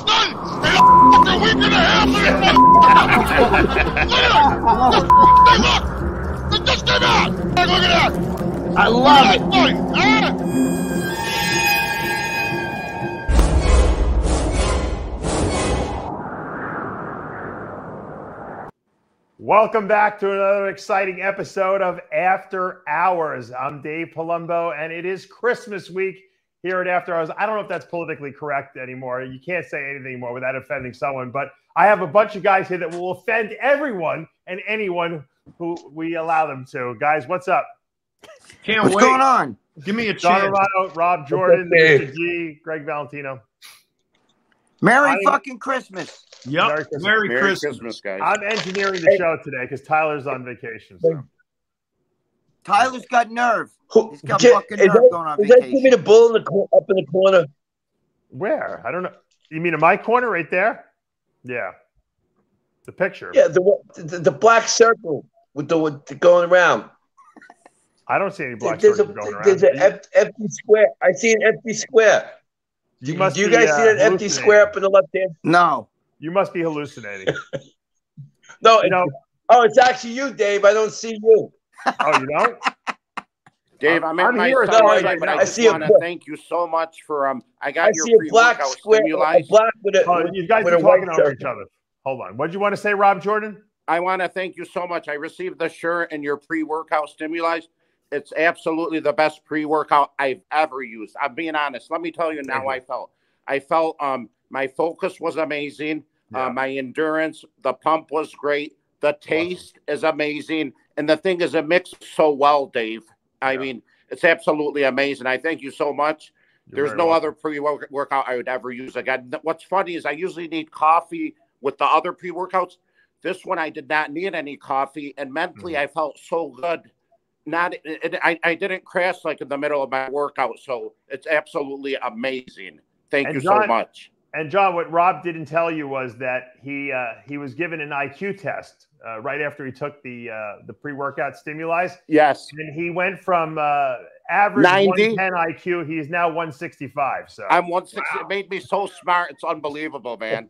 son in a fucking week and a half. Look! It just came out. Look at that. I love it. Welcome back to another exciting episode of After Hours. I'm Dave Palumbo, and it is Christmas week here at After Hours. I don't know if that's politically correct anymore. You can't say anything anymore without offending someone, but I have a bunch of guys here that will offend everyone and anyone who we allow them to. Guys, what's up? What's going on? Give me a John chance. Romano, Rob Jordan, Mr. G, Greg Valentino. Merry fucking Christmas. Yep. Merry Christmas, guys. I'm engineering the show today because Tyler's on vacation. So. Tyler's got nerve. He's got fucking nerve going on vacation. Is that give me the bull up in the corner? Where? I don't know. You mean in my corner right there? Yeah. The picture. Yeah, the black circle with the going around. I don't see any black circles going around. There's an empty square. I see an empty square. Do you guys see that empty square up in the left hand? No. You must be hallucinating. No. It's actually you, Dave. I don't see you. Oh, you don't? Dave, I'm here my at right, right but now. I just want to thank you so much for I got your see a black square, a black with a you guys are talking over each other. Hold on. What did you want to say, Rob Jordan? I want to thank you so much. I received the shirt and your pre-workout stimuli. It's absolutely the best pre-workout I've ever used. I'm being honest. Let me tell you now I felt. I felt my focus was amazing. Yeah. My endurance, the pump was great. The taste is amazing. And the thing is, it mixed so well, Dave. I mean, it's absolutely amazing. I thank you so much. There's no other pre-workout I would ever use again. What's funny is I usually need coffee with the other pre-workouts. This one, I did not need any coffee. And mentally, I felt so good. I didn't crash like in the middle of my workout. So it's absolutely amazing. Thank you so much. And John, what Rob didn't tell you was that he was given an IQ test right after he took the pre-workout stimuli. Yes. And he went from average 110 IQ. He is now 165. So I'm 160. Wow. It made me so smart. It's unbelievable, man.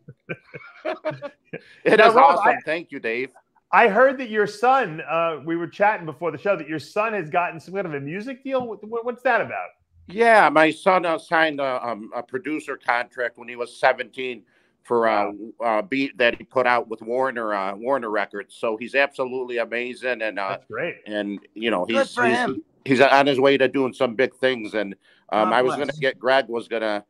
It is Rob, awesome. Thank you, Dave. I heard that your son, we were chatting before the show, that your son has gotten some kind of a music deal. What's that about? Yeah, my son signed a producer contract when he was 17 for a beat that he put out with Warner Records. So he's absolutely amazing, and that's great. And he's on his way to doing some big things. And I was Greg was gonna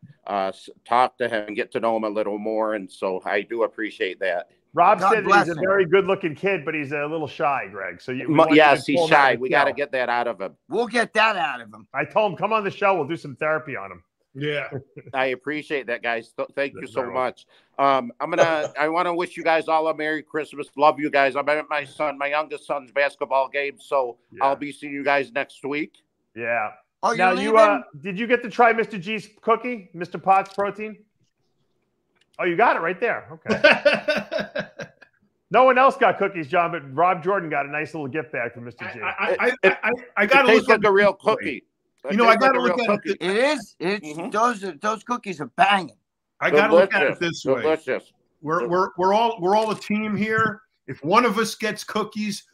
talk to him and get to know him a little more, and so I do appreciate that. Rob said that he's a very good-looking kid, but he's a little shy, Greg. So yes, he's shy. We got to get that out of him. We'll get that out of him. I told him, come on the show. We'll do some therapy on him. Yeah, I appreciate that, guys. Thank you so much. I want to wish you guys all a Merry Christmas. Love you guys. I'm at my youngest son's basketball game, so I'll be seeing you guys next week. Yeah. Oh, now did you get to try Mr. G's cookie, Mr. Potts protein? Oh, you got it right there. Okay. No one else got cookies, John, but Rob Jordan got a nice little gift bag from Mr. G. I got to look at the real cookie. I got to look at it. It is. Those cookies are banging. I got to look at it this way. Delicious. We're all a team here. If one of us gets cookies,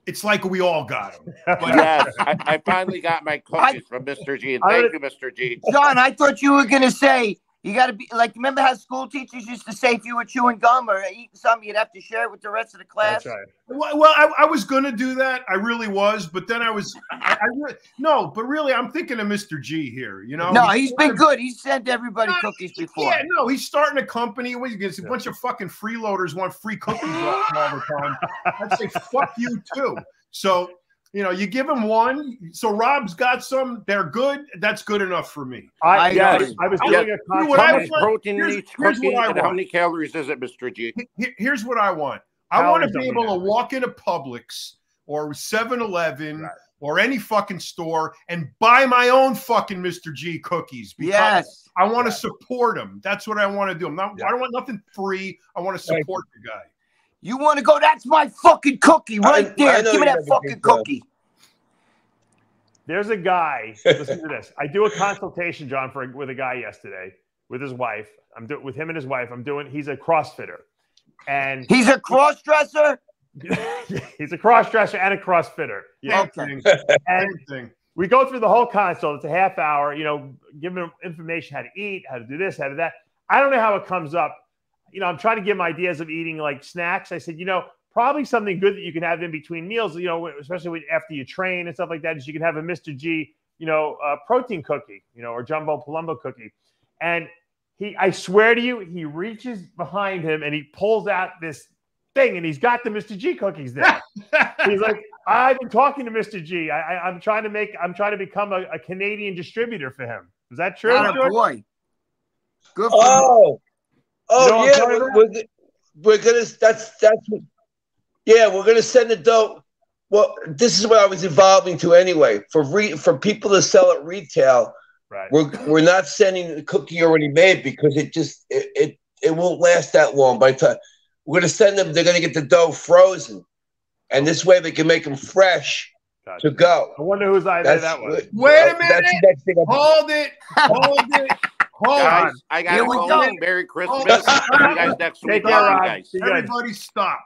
it's like we all got them. Yes, I finally got my cookies from Mr. G. And thank you, Mr. G. John, I thought you were going to say, you got to be like, remember how school teachers used to say if you were chewing gum or eating something, you'd have to share it with the rest of the class? That's right. Well, I was going to do that. I really was. But then but really, I'm thinking of Mr. G here. No, he's been good. He's sent everybody cookies before. Yeah, no, he's starting a company. A bunch of fucking freeloaders want free cookies all the time. I'd say, fuck you, too. So, you give him one. So Rob's got some. They're good. That's good enough for me. I was doing a how much protein in each cookie and how many calories is it, Mr. G? Here's what I want. I want to be able to walk into Publix or 7-Eleven or any fucking store and buy my own fucking Mr. G cookies. Because I want to support him. That's what I want to do. I don't want nothing free. I want to support the guy. You want to go? That's my fucking cookie right there. Give me that fucking cookie. There's a guy. Listen to this. I do a consultation, John, with a guy yesterday with his wife. With him and his wife. He's a CrossFitter, and he's a cross-dresser. He's a cross-dresser and a CrossFitter. Yeah. Okay. And we go through the whole consult. It's a half hour. You know, giving him information how to eat, how to do this, how to do that. I don't know how it comes up. You know, I'm trying to give him ideas of eating like snacks. I said, you know, probably something good that you can have in between meals. You know, especially after you train and stuff like that, is you can have a Mr. G, you know, protein cookie, you know, or jumbo palumbo cookie, and I swear to you, he reaches behind him and he pulls out this thing and he's got the Mr. G cookies there. He's like, I've been talking to Mr. G. I'm trying to become a Canadian distributor for him. Is that true? Boy. Good for oh, you know yeah. We're gonna we're gonna send the dough. Well, this is what I was evolving to anyway. For people to sell at retail. Right. We're not sending the cookie already made because it won't last that long. By the time we're going to send them, they're going to get the dough frozen, and this way they can make them fresh to go. I wonder whose idea that was. Wait a minute! Hold it! Guys, I got to go. Merry Christmas. See you guys next week. Guys. Everybody stop.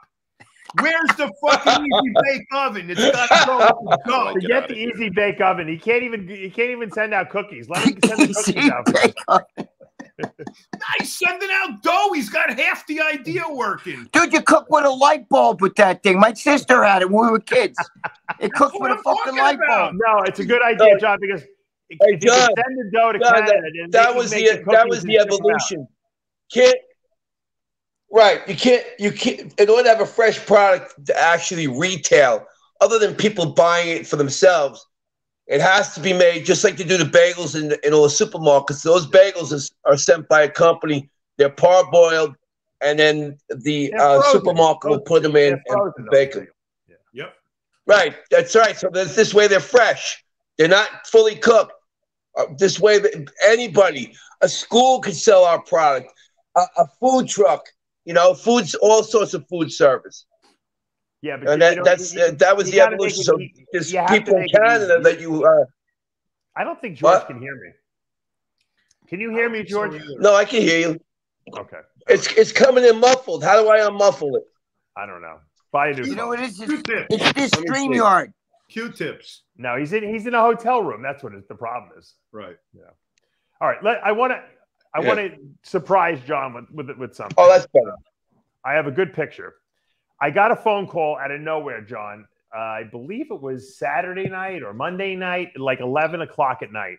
Where's the fucking easy bake oven? It's got to go. Forget the easy bake oven. He can't even send out cookies. Let him send the cookies out. He's sending out dough. He's got half the idea working. Dude, you cook with a light bulb with that thing. My sister had it when we were kids. It cooks with a fucking light bulb. No, it's a good idea, John, because if you send the dough to Canada, that was the evolution. You can't, in order to have a fresh product to actually retail, other than people buying it for themselves, it has to be made just like they do the bagels in all the supermarkets. Those bagels are sent by a company. They're parboiled, and then the supermarket will put them in and bake them. Yeah. Yep. Right. That's right. So this way they're fresh. They're not fully cooked. This way, anybody, a school could sell our product, a food truck. You know, all sorts of food service. Yeah, but and that was the evolution. So there's people in Canada that you. I don't think George can hear me. Can you hear me, George? No, I can hear you. Okay. It's coming in muffled. How do I unmuffle it? I don't know. Buy a new phone. You know what it is? Q-tips. It's this StreamYard. Q-tips. No, he's in a hotel room. That's what the problem is. Right. Yeah. All right. I want to surprise John with something. Oh, that's better. I have a good picture. I got a phone call out of nowhere, John. I believe it was Saturday night or Monday night, like 11 o'clock at night.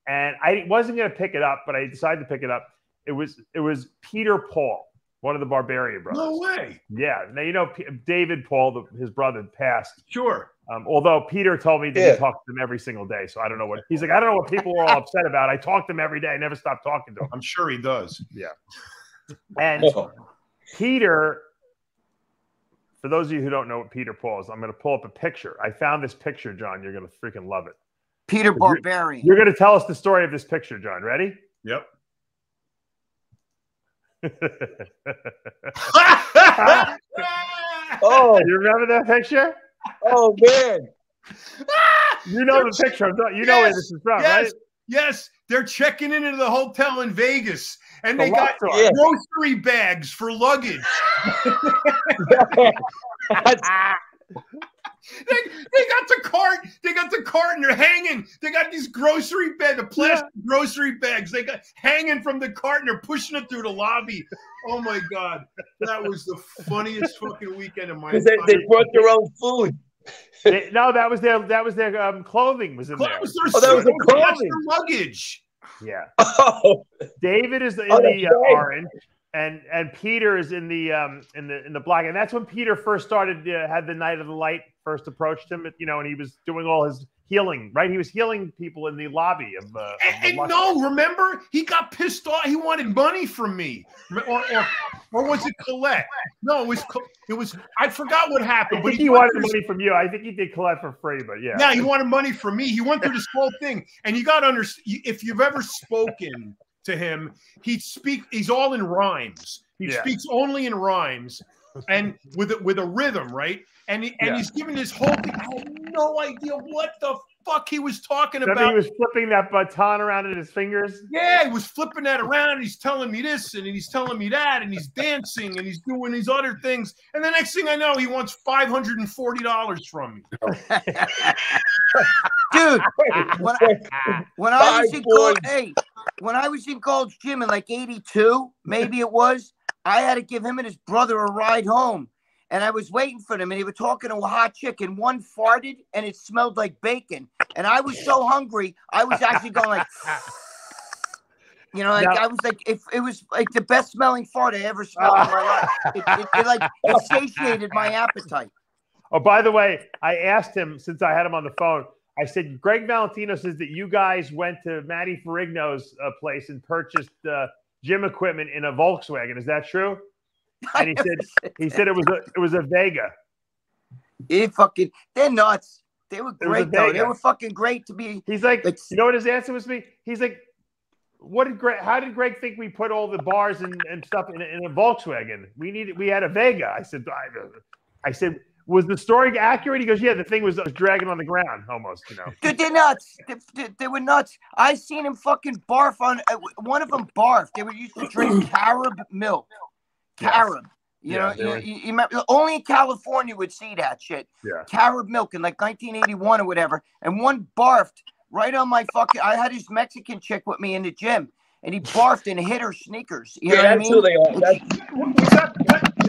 And I wasn't going to pick it up, but I decided to pick it up. It was Peter Paul, one of the Barbarian brothers. No way. Yeah. Now, you know, David Paul, his brother, passed. Sure. Although Peter told me that he talked to him every single day. So I don't know what he's like. I don't know what people were all upset about. I talked to him every day. I never stopped talking to him. I'm sure he does. Yeah. And Peter, for those of you who don't know what Peter Paul is, I'm going to pull up a picture. I found this picture, John. You're going to freaking love it. Peter Barbarian. You're going to tell us the story of this picture, John. Ready? Yep. Oh, you remember that picture? Oh man, you know the picture. You know where this is from, right? Yes, they're checking into the hotel in Vegas, and they got grocery bags for luggage. They got the cart. They got the cart, and they're hanging. They got these grocery bags, the plastic grocery bags. They got hanging from the cart, and they're pushing it through the lobby. Oh my God, that was the funniest fucking weekend of my life. They brought their own food. No, that was their clothing was in there. That was their clothing. Luggage. Yeah. Oh. David is in the orange, and Peter is in the black, and that's when Peter first started. Had the Night of the Light first approached him, and he was doing all his healing. Right, he was healing people in the lobby of. Remember, he got pissed off. He wanted money from me, or was it Colette? No, it was. I forgot what happened. I think he wanted money from you. I think he did Colette for free, but yeah. Yeah, he wanted money from me. He went through this whole thing, and you got to understand. If you've ever spoken to him, he's all in rhymes. He speaks only in rhymes and with a rhythm, right? And he's giving this whole thing. I had no idea what the fuck he was talking Remember about. he was flipping that baton around in his fingers? Yeah, he was flipping that around. And he's telling me this and he's telling me that and he's dancing and he's doing these other things. And the next thing I know, he wants $540 from me. Dude, when I was in when I was in Gold's Gym in like 82, maybe it was, I had to give him and his brother a ride home. And I was waiting for them, and they were talking to a hot chick, and one farted, and it smelled like bacon. And I was so hungry, I was actually going like, you know, like I was like, if it was like the best smelling fart I ever smelled in my life. It like satiated my appetite. Oh, by the way, I asked him, since I had him on the phone, I said, Greg Valentino says that you guys went to Matty Ferrigno's place and purchased gym equipment in a Volkswagen. Is that true? And he said it was a Vega. They're nuts. They were great though. They were fucking great to be. He's like, you know what his answer was to me? He's like, how did Greg think we put all the bars and stuff in a Volkswagen? We had a Vega. I said, was the story accurate? He goes, yeah, the thing was dragging on the ground almost, you know. Dude, they're nuts. They were nuts. I seen him fucking barf on one of them barfed. They were used to drink carob milk. Carob. You know, you remember, only in California would see that shit. Yeah. Carob milk in like 1981 or whatever. And one barfed right on my fucking. I had this Mexican chick with me in the gym, and he barfed and hit her sneakers. You know what I mean? Who they are.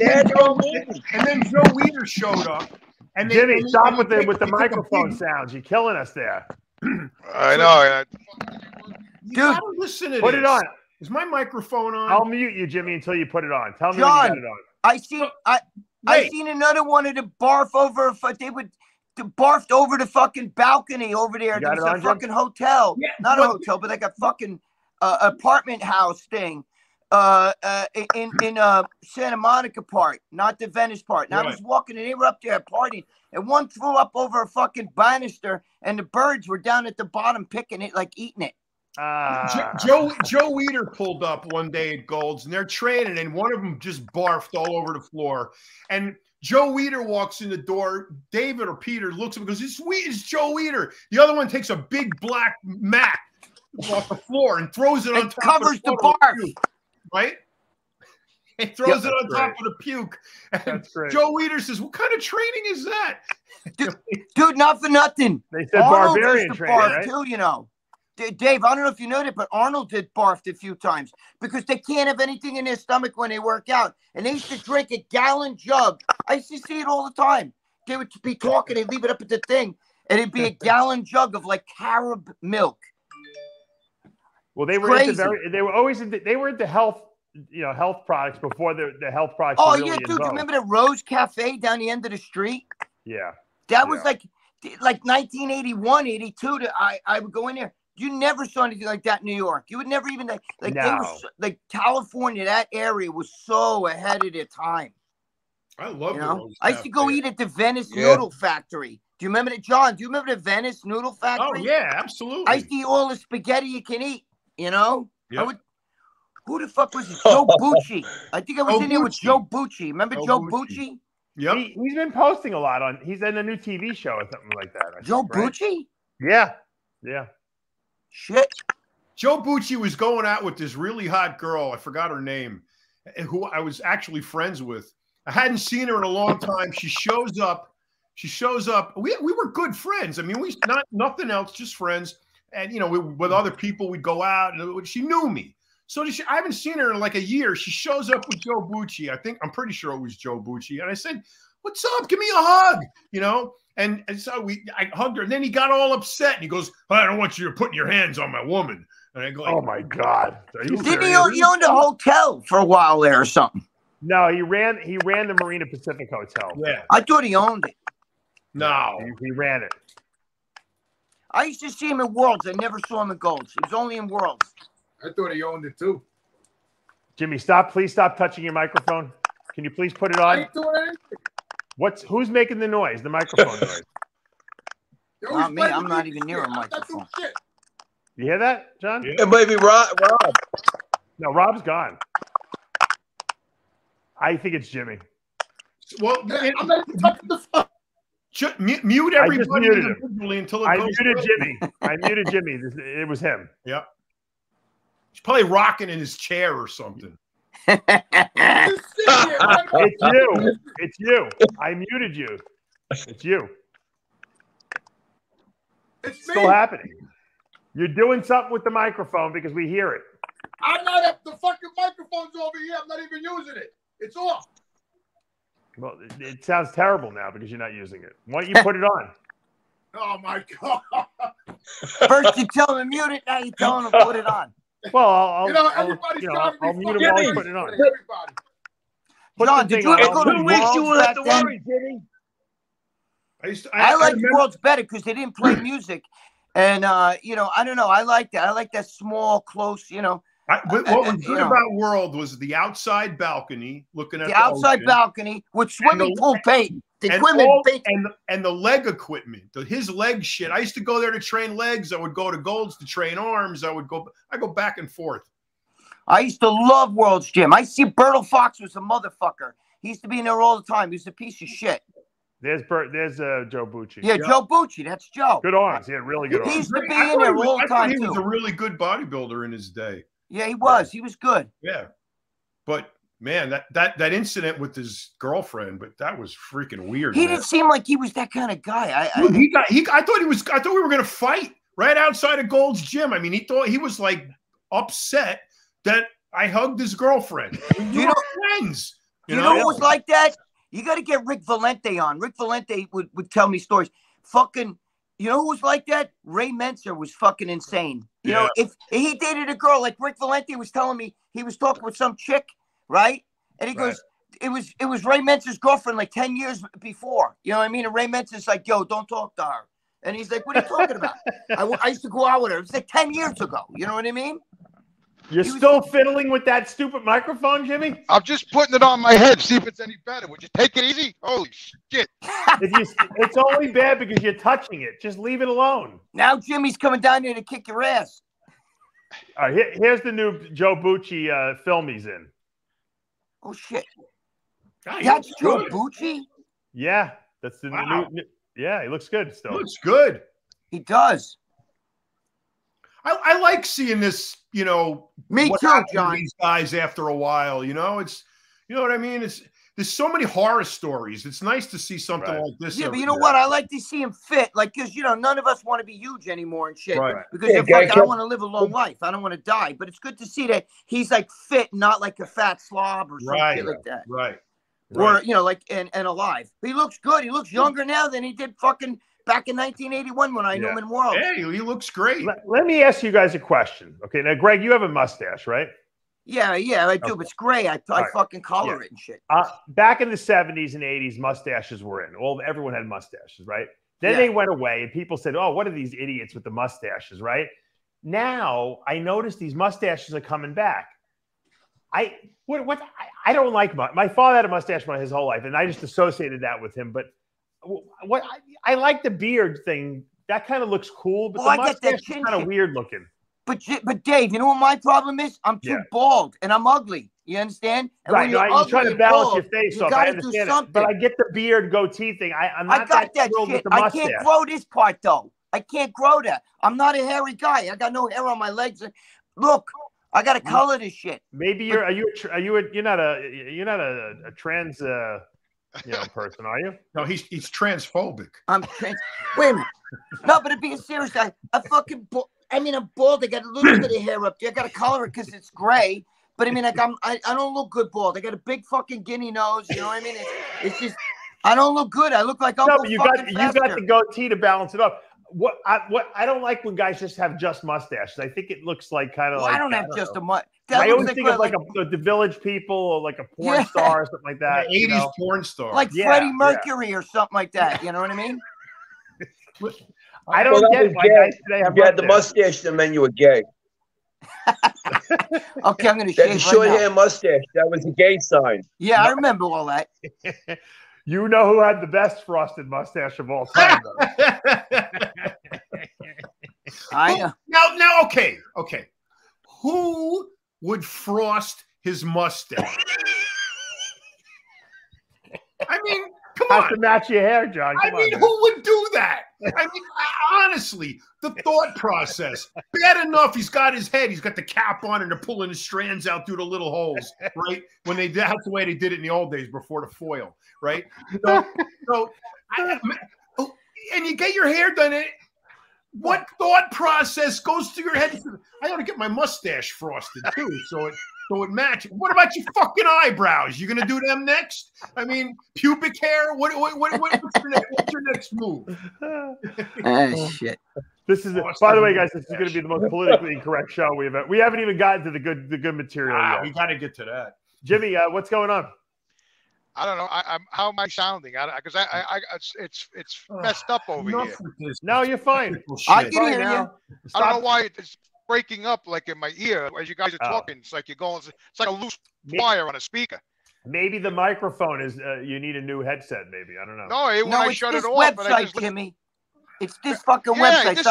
And then Joe Weider showed up. And Jimmy, stop with the microphone sounds. You're killing us there. I know. Dude, listen to put it on. Is my microphone on? I'll mute you, Jimmy, until you put it on. Tell me John, when you got it on. I seen another one of the barf over. They would barfed over the fucking balcony over there. There was a fucking hotel, not a hotel, but like a fucking apartment house thing. In Santa Monica part, not the Venice part. And I was walking, and they were up there partying, and one threw up over a fucking banister, and the birds were down at the bottom picking it, like eating it. Joe Weider pulled up one day at Gold's, and they're training, and one of them just barfed all over the floor. And Joe Weider walks in the door. David or Peter looks at him and goes, "It's Joe Weider." The other one takes a big black mat off the floor and throws it on top. Covers the barf. Right? He throws it on top of the puke. And Joe Weider says, "What kind of training is that?" Dude, not for nothing. They said Arnold barbarian training, right? Too, you know. Dave, I don't know if you know that, but Arnold did barfed a few times because they can't have anything in their stomach when they work out. And they used to drink a gallon jug. I used to see it all the time. They would be talking, they'd leave it up at the thing, and it'd be a gallon jug of like carob milk. Well, they were into health, health products before the health products. Oh, were really yeah, dude. involved. You remember the Rose Cafe down the end of the street? Yeah. That was like 1981, 82. I would go in there. You never saw anything like that in New York. You would never even they were like California. That area was so ahead of their time. I love it. I used to go eat at the Venice Noodle Factory. Do you remember that, John? Do you remember the Venice Noodle Factory? Oh yeah, absolutely. I used to eat all the spaghetti you can eat. You know. Yep. Who the fuck was it? Joe Bucci. I think I was in there with Joe Bucci. Remember Joe Bucci? Yep. He's been posting a lot on. He's in a new TV show or something like that. Joe Bucci? Yeah. Yeah. Shit. Joe Bucci was going out with this really hot girl. I forgot her name, who I was actually friends with. I hadn't seen her in a long time. She shows up. We were good friends. I mean, nothing else, just friends. And with other people, we'd go out, and she knew me. So I haven't seen her in like a year. She shows up with Joe Bucci. I'm pretty sure it was Joe Bucci. And I said, "What's up? Give me a hug." And so I hugged her, and then he got all upset, and he goes, "I don't want you putting your hands on my woman." And I go, "Oh my God!" Didn't he own the hotel for a while there or something? No, he ran the Marina Pacific Hotel. Yeah, I thought he owned it. No, he ran it. I used to see him in Worlds. I never saw him in Golds. He was only in Worlds. I thought he owned it too. Jimmy, please stop touching your microphone. Can you please put it on? I ain't doing anything. Who's making the noise? The microphone noise. Not me. I'm not even near a microphone. You hear that, John? It might be Rob. No, Rob's gone. I think it's Jimmy. Well, I'm not even touching the phone. Mute everybody individually until it goes. Muted Jimmy. I muted Jimmy. It was him. Yep. He's probably rocking in his chair or something. It's you. It's you. I muted you. It's you. It's still happening. You're doing something with the microphone because we hear it. I'm not. The fucking microphone's over here. I'm not even using it. It's off. Well, it sounds terrible now because you're not using it. Why don't you put it on? Oh my God! First you tell him to mute it, now you tell him to put it on. Well, I'll everybody's trying to be mute him while he's putting it on. Everybody. John, did you ever go to 2 weeks? You Worlds will have back to then? worry, Jimmy. I liked Worlds better because they didn't play music, and you know, I don't know. I liked that. I like that small, close. You know. What was good about World was the outside balcony, looking at the outside ocean, balcony with swimming pool paint, the equipment paint, and the leg equipment, his leg shit. I used to go there to train legs. I would go to Gold's to train arms. I go back and forth. I used to love World's Gym. I see Bertle Fox was a motherfucker. He used to be in there all the time. He was a piece of shit. There's Joe Bucci. Yeah, Joe Bucci. That's Joe. Good arms. He had really good arms. He used to be in there all the time, he was a really good bodybuilder in his day. Yeah, he was. He was good. Yeah, but man, that incident with his girlfriend, but that was freaking weird. He didn't seem like he was that kind of guy. I thought we were gonna fight right outside of Gold's Gym. I mean, he was like upset that I hugged his girlfriend. You know, friends. You know who was like that? You got to get Rick Valente on. Rick Valente would tell me stories. Fucking, you know who was like that? Ray Menser was fucking insane. You know, if he dated a girl, like Rick Valente was telling me, he was talking with some chick, right? And he goes, it was Ray Menser's girlfriend like 10 years before. You know what I mean? And Ray Menser's like, yo, don't talk to her. And he's like, what are you talking about? I used to go out with her. It was like 10 years ago. You know what I mean? You're still fiddling with that stupid microphone, Jimmy? I'm just putting it on my head, see if it's any better. Would you take it easy? Holy shit. It's only bad because you're touching it. Just leave it alone. Now Jimmy's coming down there to kick your ass. All right, here's the new Joe Bucci film he's in. Oh, shit. That's Joe Bucci? Yeah, that's the new. Yeah, he looks good still. Looks good. He does. I like seeing this, you know. Me too, John. These guys after a while, you know, you know what I mean? There's so many horror stories. It's nice to see something like this. Yeah, but you know what? I like to see him fit, like, because you know none of us want to be huge anymore and shit. Right. Because I want to live a long life. I don't want to die. But it's good to see that he's like fit, not like a fat slob or something like that. Right. Or you know, like and alive. He looks good. He looks younger now than he did fucking back in 1981 when I knew him in World. Hey, he looks great. Let me ask you guys a question. Okay, now, Greg, you have a mustache, right? Yeah, I do. But it's gray. I fucking color it and shit. Back in the 70s and 80s, mustaches were in. Everyone had mustaches, right? Then they went away, and people said, "Oh, what are these idiots with the mustaches?" Right? Now, I notice these mustaches are coming back. I don't like my father had a mustache his whole life, and I just associated that with him. But I like the beard thing. That kind of looks cool, but the mustache is kind of weird looking. But Dave, you know what my problem is? I'm too bald and I'm ugly. You understand? And right. You're trying to balance your face off. I understand it. But I get the beard goatee thing. I'm not that thrilled with the mustache. I can't grow this part though. I can't grow that. I'm not a hairy guy. I got no hair on my legs. Look, I got to color this shit. Maybe you're not a trans person, are you? No, he's transphobic. Wait a minute. No, but to be serious, I'm bald. I got a little bit of hair up there. I got to color it because it's gray. But I mean, like I don't look good bald. I got a big fucking guinea nose. You know what I mean? It's just I don't look good. I look like Uncle. No, but you got the goatee to balance it up. What I don't like when guys just have just mustaches. I think it looks like kind of like I don't have just a mustache. I always think of like the Village People or like a porn star or something like that. 80s porn star. Like Freddie Mercury or something like that. You know what I mean? I don't get why guys today have you had the mustache, and then you were gay. Okay, I'm going to shave right short hair mustache. That was a gay sign. Yeah, I remember all that. You know who had the best frosted mustache of all time, though. I know. Now, okay. Who would frost his mustache? I mean, Come on. Has to match your hair, John. I mean, who would do that? I mean, honestly, the thought process. Bad enough, he's got his head, he's got the cap on, and they're pulling the strands out through the little holes, right? That's the way they did it in the old days before the foil, right? And you get your hair done. What thought process goes through your head? I ought to get my mustache frosted too, so it matches. What about your fucking eyebrows? You gonna do them next? I mean, pubic hair. What's your next move? Shit. This is, by the way, guys. This is going to be the most politically incorrect show we haven't even gotten to the good material yet. We got to get to that. Jimmy, what's going on? I don't know. How am I sounding? Because it's messed up over here. No, you're fine. I can hear you. I don't know why it's breaking up like in my ear as you guys are talking. It's like it's like a loose wire on a speaker. Maybe the microphone is. You need a new headset. Maybe I don't know. No, when I shut it off, website, Jimmy. It's this fucking website. This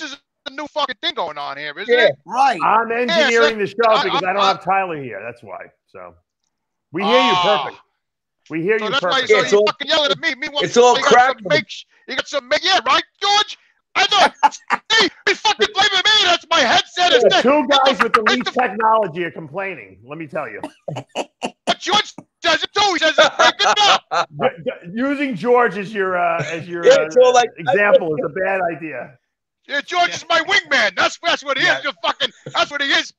is a new fucking thing going on here, isn't it? Right. I'm engineering the show because I don't have Tyler here. That's why. So we hear you perfect. We hear you perfect. So you fucking yelling at me. It's all crap. You got some, yeah, right, George? I thought, hey, you fucking blaming me. That's my headset. The two guys with the least technology are complaining. Let me tell you. But George says it too. He says it's breaking up. Using George as your example is a bad idea. Yeah, George is my wingman. That's what he is. That's what he is.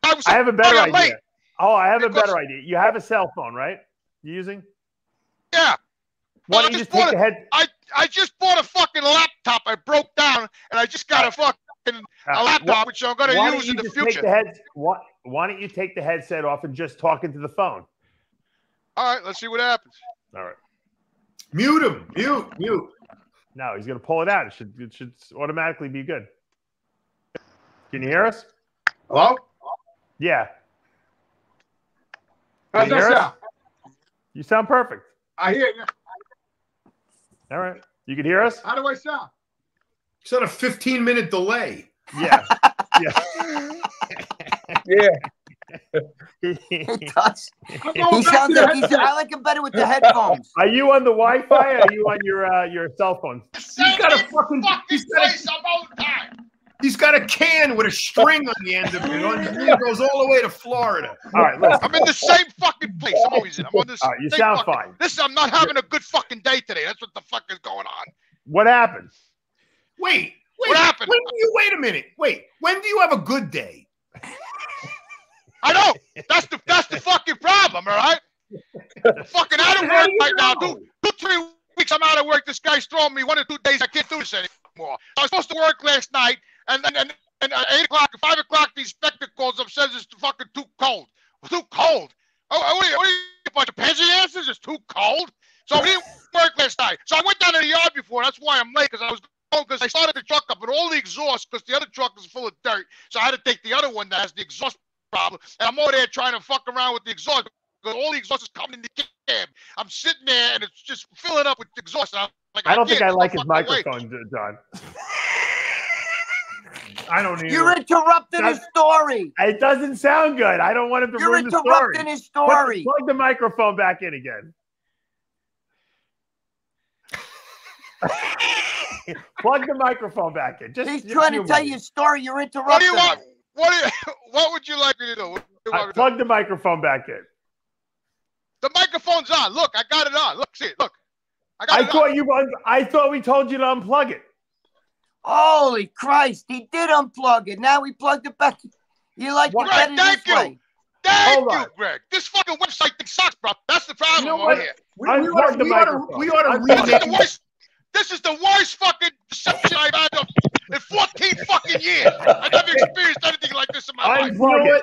I have a better idea. Late. Oh, I have a better idea. You have a cell phone, right? You using? Yeah. Why don't you just take the head? I just bought a fucking laptop. I broke down, and I just got a fucking laptop, which I'm going to use in the future. Why don't you take the headset off and just talk into the phone? All right, let's see what happens. All right. Mute him. Mute. No, he's going to pull it out. It should automatically be good. Can you hear us? Hello? Yeah. How's that sound? You sound perfect. I hear you. All right. You can hear us? How do I sound? It's on a 15-minute delay. Yeah. Yeah. It does. He sounds like I like him better with the headphones. Are you on the Wi-Fi or are you on your cell phone? He's got a can with a string on the end of it. It goes all the way to Florida. All right, listen. I'm in the same fucking place. I'm always in. I'm on this. All right, you sound fine. I'm not having a good fucking day today. That's what the fuck is going on. What happened? Wait. What happened? Wait a minute. Wait. When do you have a good day? I know. That's the fucking problem, all right? Fucking out of work right now. 2-3 weeks I'm out of work. This guy's throwing me 1 or 2 days. I can't do this anymore. I was supposed to work last night, and at 8 o'clock, 5 o'clock, the inspector calls up, says it's fucking too cold. Too cold? Oh, what are you, a bunch of pansy asses? It's too cold? So we didn't work last night. So I went down to the yard before. That's why I'm late, because I started the truck up with all the exhaust, because the other truck is full of dirt. So I had to take the other one that has the exhaust problem. And I'm over there trying to fuck around with the exhaust, because all the exhaust is coming in the cab. I'm sitting there, and it's just filling up with exhaust. And I'm like, I don't think I like his microphone, John. I don't either. You're interrupting his story. It doesn't sound good. I don't want him to ruin the story. You're interrupting his story. Plug the microphone back in again. Plug the microphone back in. He's trying to tell you a story. You're interrupting. What do you want? What would you like me to do? Plug the microphone back in. The microphone's on. Look, I got it on. Look, see it. Look. I thought we told you to unplug it. Holy Christ, he did unplug it. Now we plugged it back. You like it better this way. Thank you, Greg. This fucking website thing sucks, bro. That's the problem over here. We ought to rename This is the worst fucking deception I've had in 14 fucking years. I've never experienced anything like this in my life.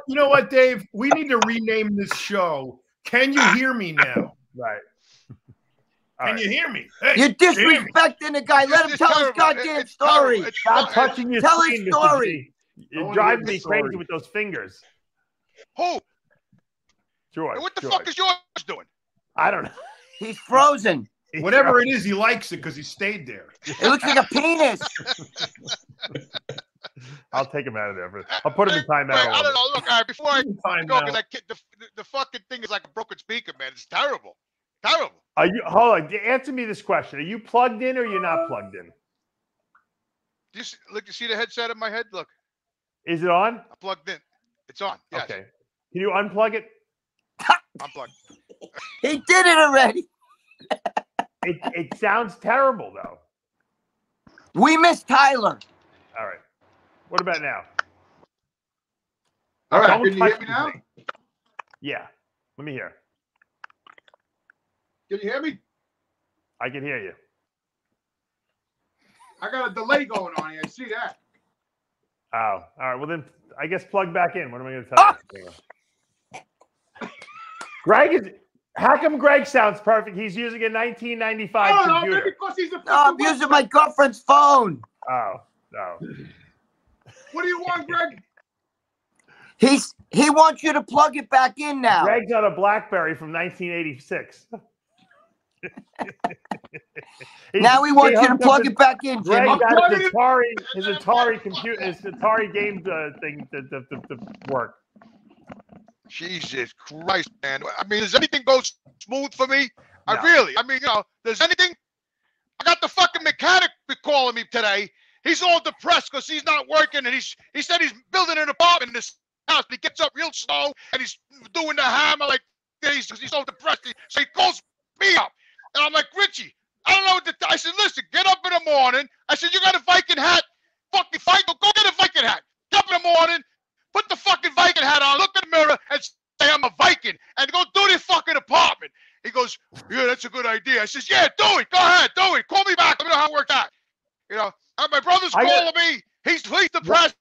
You know what, Dave? We need to rename this show. Can you hear me now? Right. Can you hear me? Hey, you're disrespecting the guy. Let him tell his goddamn story. Stop touching your Tell screen, his story. You're driving me crazy with those fingers. Who? George. What the fuck is yours doing? I don't know. He's frozen. Whatever it is, he likes it because he stayed there. It looks like a penis. I'll take him out of there. I'll put him in timeout. I don't know. Look, before I go, because the fucking thing is like a broken speaker, man. It's terrible. Terrible. Are you? Hold on. Answer me this question: are you plugged in or you're not plugged in? Look, you see the headset in my head? Look. Is it on? I plugged in. It's on. Yes. Okay. Can you unplug it? Unplug. He did it already. It sounds terrible though. We miss Tyler. All right. What about now? All right. Don't Can you hear me touch now? me. Yeah. Let me hear. Can you hear me? I can hear you. I got a delay going on here. I see that. Oh, all right. Well, then I guess plug back in. What am I going to tell you? Greg is. How come Greg sounds perfect? He's using a 1995 computer. Maybe because he's a No, I'm using my girlfriend's phone. Oh, no. What do you want, Greg? He wants you to plug it back in now. Greg's on a BlackBerry from 1986. Now he wants you to plug it back in, Greg Jimmy. got his Atari computer, his Atari game thing to work. Jesus Christ, man. I mean, does anything go smooth for me? No. I mean, does anything? I got the fucking mechanic calling me today. He's all depressed because he's not working, and he said he's building an apartment in this house. He gets up real slow, and he's doing the hammer like this because he's so depressed. So he calls me up, and I'm like, Richie, I don't know what to I said, listen, get up in the morning. I said, you got a Viking hat? Fucking fight. Go get a Viking hat. Get up in the morning, put the fucking Viking hat on, look in the mirror, and say I'm a Viking, and go do this fucking apartment. He goes, yeah, that's a good idea. I says, yeah, do it. Go ahead, do it. Call me back. Let me know how it worked out. My brother's calling me. He's depressed.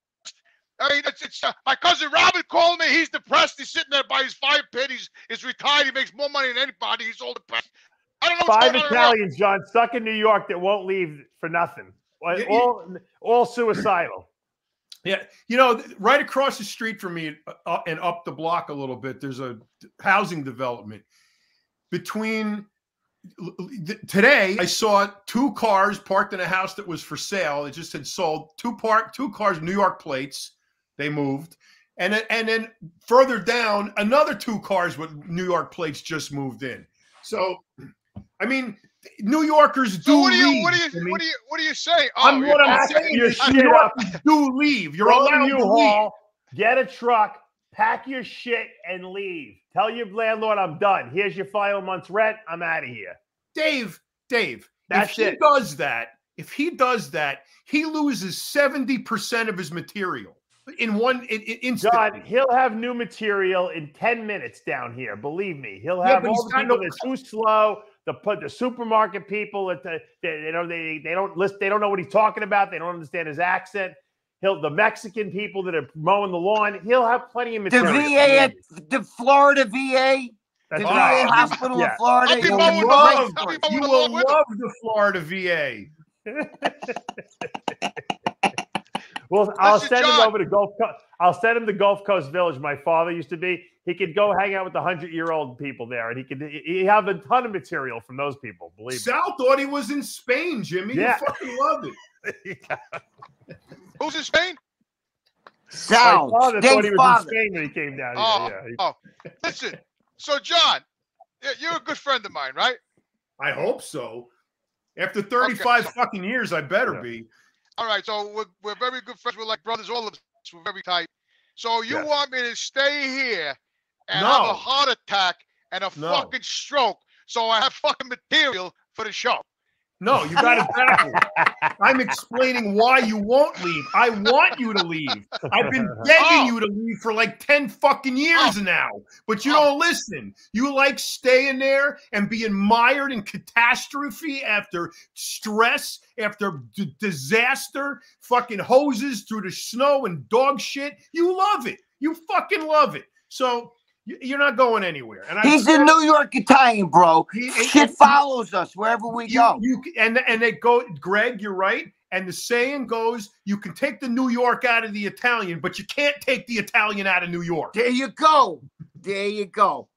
I mean, it's my cousin Robin called me. He's depressed. He's sitting there by his fire pit. He's retired. He makes more money than anybody. He's all depressed. I don't know what's going on. 5 Italians, John, stuck in New York that won't leave for nothing. All suicidal. Yeah, right across the street from me and up the block a little bit, there's a housing development. Today, I saw 2 cars parked in a house that was for sale. It just had sold 2 cars, New York plates. They moved, and then further down, another 2 cars with New York plates just moved in. So, I mean, New Yorkers do leave. What do you say? What I'm saying is New Yorkers do leave. You're allowed to leave. Get a truck, pack your shit, and leave. Tell your landlord I'm done. Here's your final month's rent. I'm out of here. Dave, if he does that, he loses 70% of his material in one instant. John, he'll have new material in 10 minutes down here. Believe me. He'll have all the people that's too slow. The supermarket people that they don't know what he's talking about. They don't understand his accent. The Mexican people that are mowing the lawn. He'll have plenty of material. The Florida VA. That's the right. VA hospital in Florida. You will love the Florida VA. Well, I'll send him over to Gulf Coast. I'll send him to Gulf Coast Village. My father used to be. He could go hang out with the 100-year-old people there, and he have a ton of material from those people. Believe me. Sal thought he was in Spain, Jimmy. Yeah. You fucking love it. Who's in Spain? Sal. My father thought he was in Spain when he came down here. Listen. So, John, you're a good friend of mine, right? I hope so. After 35 fucking years, I better be. All right, so we're very good friends. We're like brothers. All of us. We're very tight. So you want me to stay here and have a heart attack and a fucking stroke so I have fucking material for the show? No, you got it backwards. I'm explaining why you won't leave. I want you to leave. I've been begging you to leave for like 10 fucking years now, but you don't listen. You like staying there and being mired in catastrophe after stress, after disaster, fucking hoses through the snow and dog shit. You love it. You fucking love it. So you're not going anywhere. And he's a New York Italian, bro. Shit follows us wherever we go. And they go, Greg, you're right. And the saying goes, you can take the New York out of the Italian, but you can't take the Italian out of New York. There you go. There you go.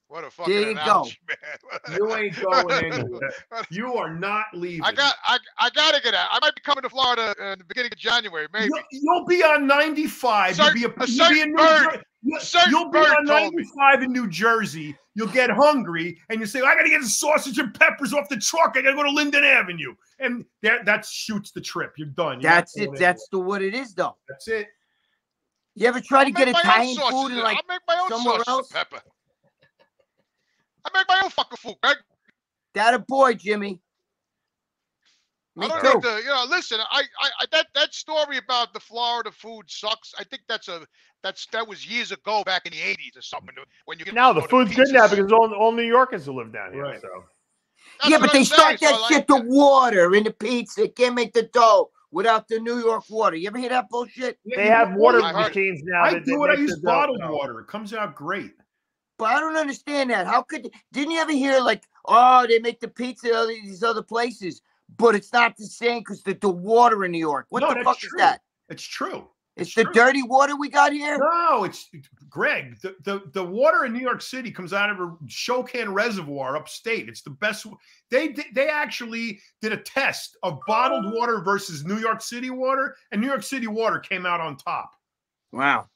What a fucking analogy, man. You ain't going anywhere. You are not leaving. I gotta get out. I might be coming to Florida in the beginning of January, maybe. You'll be on 95. You'll be on 95 in New Jersey. you'll get hungry and you say, I got to get the sausage and peppers off the truck. I got to go to Linden Avenue. And that shoots the trip. You're done. That's it. That's what it is, though. That's it. You ever try to get Italian food and like I'll make my own somewhere else? Pepper. I make my own fucking food, Greg. That a boy, Jimmy. Me I don't need to, listen, that story about the Florida food sucks. I think that was years ago, back in the 80s or something. When you now the food's good now because all New Yorkers who live down here. Right. So. Yeah, but they start that shit the water in the pizza. Can't make the dough without the New York water. You ever hear that bullshit? They have water machines now. I do it. I use bottled water. It comes out great. But I don't understand that. How could? Didn't you ever hear like, oh, they make the pizza at these other places, but it's not the same because the water in New York. What the fuck is that? It's true. It's the dirty water we got here? No, it's Greg. The water in New York City comes out of a Shokan reservoir upstate. It's the best. They actually did a test of bottled water versus New York City water, and New York City water came out on top. Wow.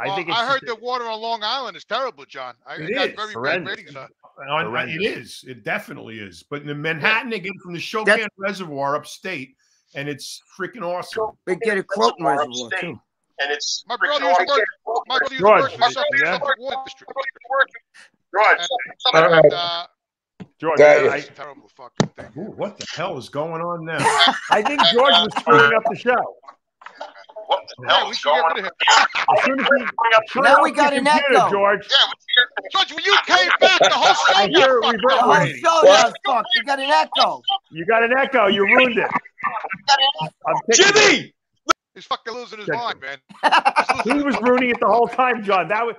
I heard the water on Long Island is terrible, John. It got very bad ratings. It is. It definitely is. But in Manhattan, they get it from the Shokan reservoir upstate. And it's freaking awesome. They get a Croton reservoir too. And it's my brother used to work in the water district. George, terrible fucking thing. Ooh, what the hell is going on now? I think George was screwing up the show. What the hell is going on? As soon as now we got an echo. George. George, when you came back, the whole show got fucked. The whole show got fucked. You got an echo. You got an echo. You ruined it. Jimmy! He's fucking losing his mind, man. He was ruining it the whole time, John. That was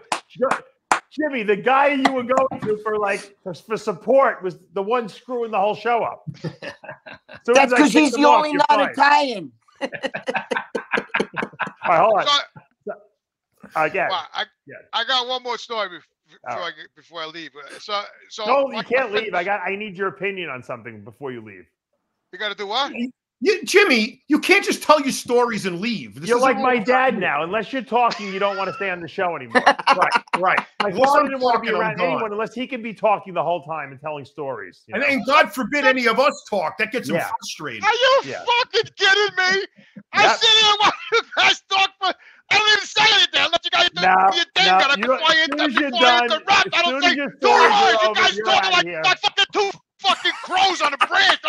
Jimmy, the guy you were going to for support was the one screwing the whole show up. So that's because he's the only non-Italian. All right, hold on. Again. Well, I got one more story before I leave. So no, you can't leave. I need your opinion on something before you leave. You got to do what? Jimmy, you can't just tell your stories and leave. You're like my dad now. Unless you're talking, you don't want to stay on the show anymore. Right. My father didn't want to be around anyone unless he can be talking the whole time and telling stories. And God forbid any of us talk. That gets him frustrated. Are you fucking kidding me? I sit here while you guys talk for. I don't even say anything. I let you guys do your thing. Before I interrupt, I don't say 2 words. You guys talking like fucking 2 fucking crows on a branch.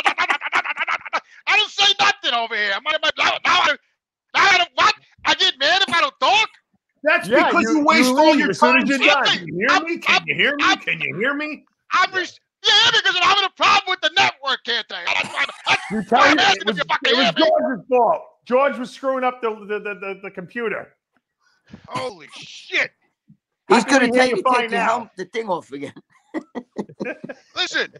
I don't say nothing over here. What? I get mad if I don't talk? That's because you waste all your time. Can you hear me? Can you hear me? Can you hear me? Because I'm having a problem with the network, can't I? You tell me it was George's fault. George was screwing up the computer. Holy shit. He's going to take the thing off again. Listen,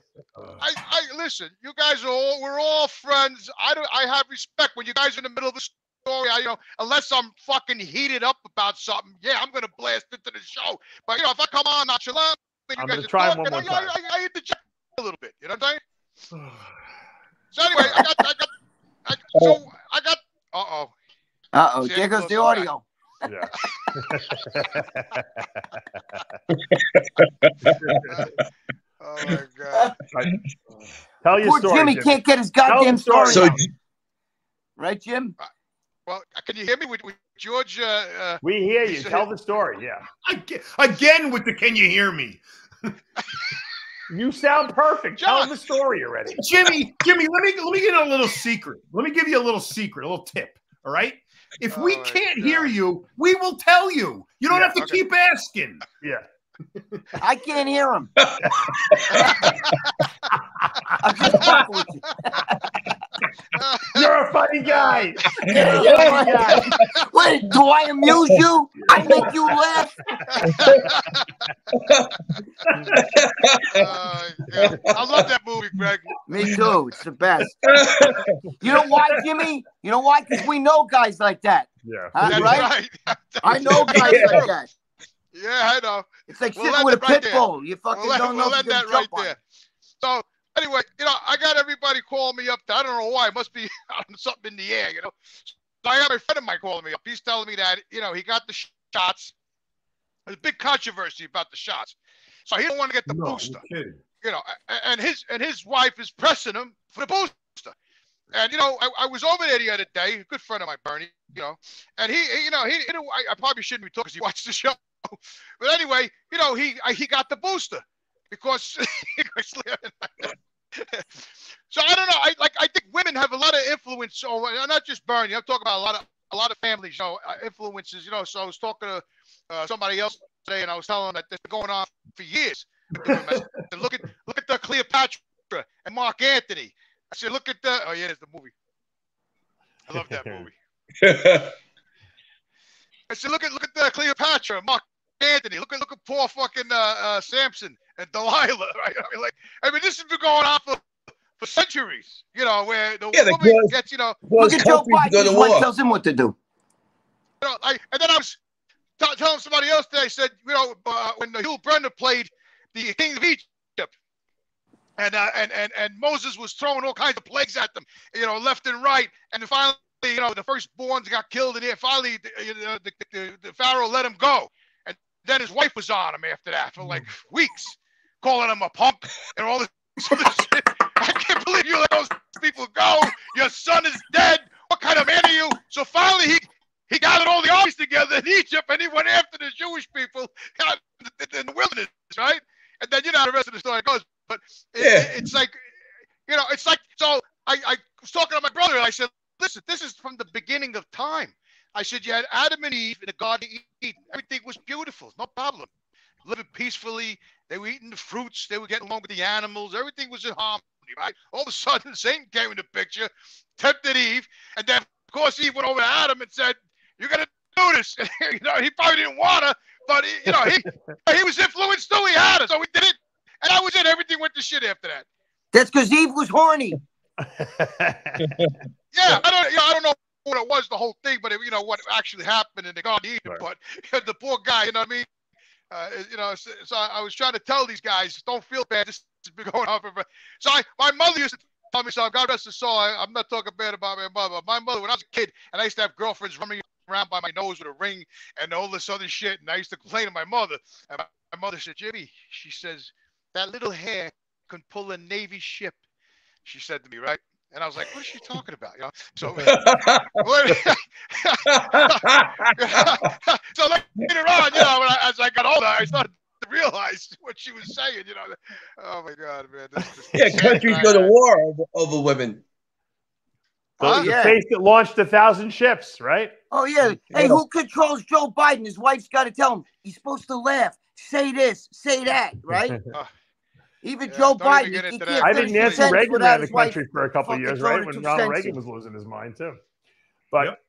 listen. You guys we're all friends. I have respect when you guys are in the middle of the story. Unless I'm fucking heated up about something, I'm gonna blast into the show. But if I come on nonchalant, I'm gonna try one more time. I interject a little bit. You know what I'm saying? So anyway, I got. Uh-oh. There goes the audio. Yeah. Oh my God. Tell your story. Jimmy can't get his goddamn story. Right, Jim? Well, can you hear me with George? We hear you. Tell the story. Yeah. Again with the can you hear me? You sound perfect. Tell the story already. Jimmy, let me get a little secret. Let me give you a little secret, a little tip. All right. If we can't hear you, we will tell you. You don't have to keep asking. Yeah. I can't hear him. I'm just fucking with you. You're a funny guy. Wait, do I amuse you? I make you laugh. I love that movie, Greg. Me too. It's the best. You know why, Jimmy? You know why? Because we know guys like that. Yeah. That's right. I know guys like that. Yeah, I know. It's like sitting with a pit bull. You fucking don't know if you're that right there. So anyway, I got everybody calling me up. I don't know why. It must be something in the air, So I got my friend of mine calling me up. He's telling me that he got the shots. There's a big controversy about the shots. So he don't want to get the booster. You know, and his wife is pressing him for the booster. And, you know, I was over there the other day, a good friend of mine, Bernie, you know, and I probably shouldn't be talking because he watched the show. But anyway, you know, he got the booster because so I don't know. I think women have a lot of influence over, not just Bernie. I'm talking about a lot of families, you know, influences, you know. So I was talking to somebody else today, and I was telling them that this has been going on for years. Look at the Cleopatra and Mark Antony. I said, look at the. Oh yeah, there's the movie. I love that movie. I said, look at the Cleopatra, Mark Antony. Look at poor fucking Samson and Delilah. Right? I mean, this has been going on for centuries. You know, where the woman gets, you know. Look at Joe Biden. His wife tells him what to do. You know, and then I was telling somebody else today. I said, you know, when Yul Brynner played the King of Egypt. And Moses was throwing all kinds of plagues at them, you know, left and right. And finally, you know, the firstborns got killed. And finally, the Pharaoh let him go. And then his wife was on him after that for like weeks, calling him a punk and all this other shit. I can't believe you let those people go. Your son is dead. What kind of man are you? So finally, he gathered all the armies together in Egypt, and he went after the Jewish people in the wilderness, right? And then you know how the rest of the story goes. But it's like, you know, it's like, so I was talking to my brother, and I said, listen, this is from the beginning of time. I said, you had Adam and Eve in the Garden of Eden. Everything was beautiful, no problem. Living peacefully. They were eating the fruits. They were getting along with the animals. Everything was in harmony, right? All of a sudden, Satan came in the picture, tempted Eve, and then, of course, Eve went over to Adam and said, you're going to do this. You know, he probably didn't want to, but, you know, he was influenced too. He had it, so he did it. And that was it. Everything went to shit after that. That's because Eve was horny. Yeah, I don't know what it was, the whole thing, but you know what actually happened in the Garden of Eden. Right. But the poor guy, you know what I mean? You know, so I was trying to tell these guys, don't feel bad. This has been going on for. So my mother used to tell me, so God rest her soul. I'm not talking bad about my mother. My mother, when I was a kid, and I used to have girlfriends running around by my nose with a ring and all this other shit, and I used to complain to my mother. And my mother said, Jimmy, she says, that little hair can pull a Navy ship, she said to me, right? And I was like, what is she talking about? You know? So, so later on, you know, as I got older, I started to realize what she was saying, you know. Oh, my God, man. Countries go to war over women. The face that launched 1,000 ships, right? Oh, yeah. Hey, who controls Joe Biden? His wife's got to tell him, he's supposed to laugh, say this, say that, right? Even Joe Biden. I think Nancy Reagan ran the country for a couple of years, right? When Ronald Reagan was losing his mind, too. But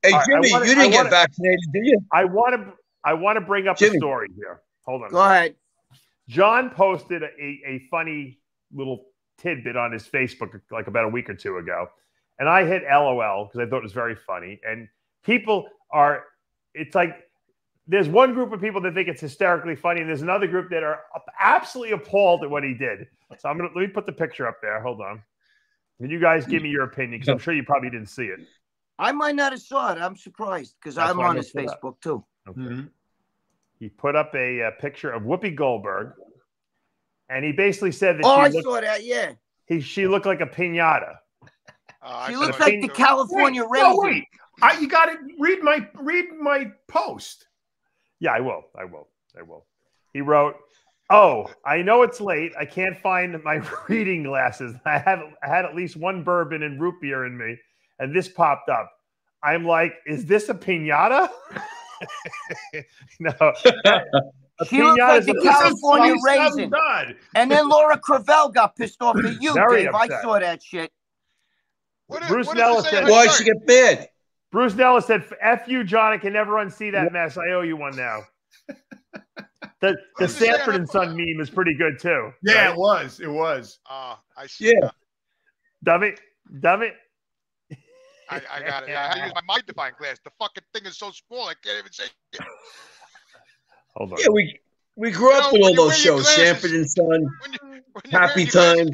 hey, Jimmy, you didn't get vaccinated, did you? I want to bring up a story here. Hold on. Go ahead. John posted a funny little tidbit on his Facebook like about a week or two ago. And I hit LOL because I thought it was very funny. And people are, it's like, there's one group of people that think it's hysterically funny, and there's another group that are absolutely appalled at what he did. So let me put the picture up there. Hold on. Can you guys give me your opinion? Because I'm sure you probably didn't see it. I might not have saw it. I'm surprised because I'm on his Facebook too. Okay. Mm-hmm. He put up a picture of Whoopi Goldberg, and he basically said that I saw that, yeah. She looked like a piñata. She looks like the California raisin. Wait. You got to read my post. Yeah, I will. He wrote, "Oh, I know it's late. I can't find my reading glasses. I had at least one bourbon and root beer in me, and this popped up. I'm like, is this a piñata?" No. She looks like the California raisin. And then Laura Cravell got pissed off at you, Dave. I saw that shit. Bruce Nellis said, why she get banned? Bruce Nellis said, F you, John. I can never unsee that mess. I owe you one now. The Sanford and Son meme is pretty good, too. Yeah, right? It was. I see. Yeah. Dumb it. I got it. I had to use my magnifying glass. The fucking thing is so small, I can't even say it. Hold on. Yeah, we grew up with all those shows, Sanford and Son, Happy Time.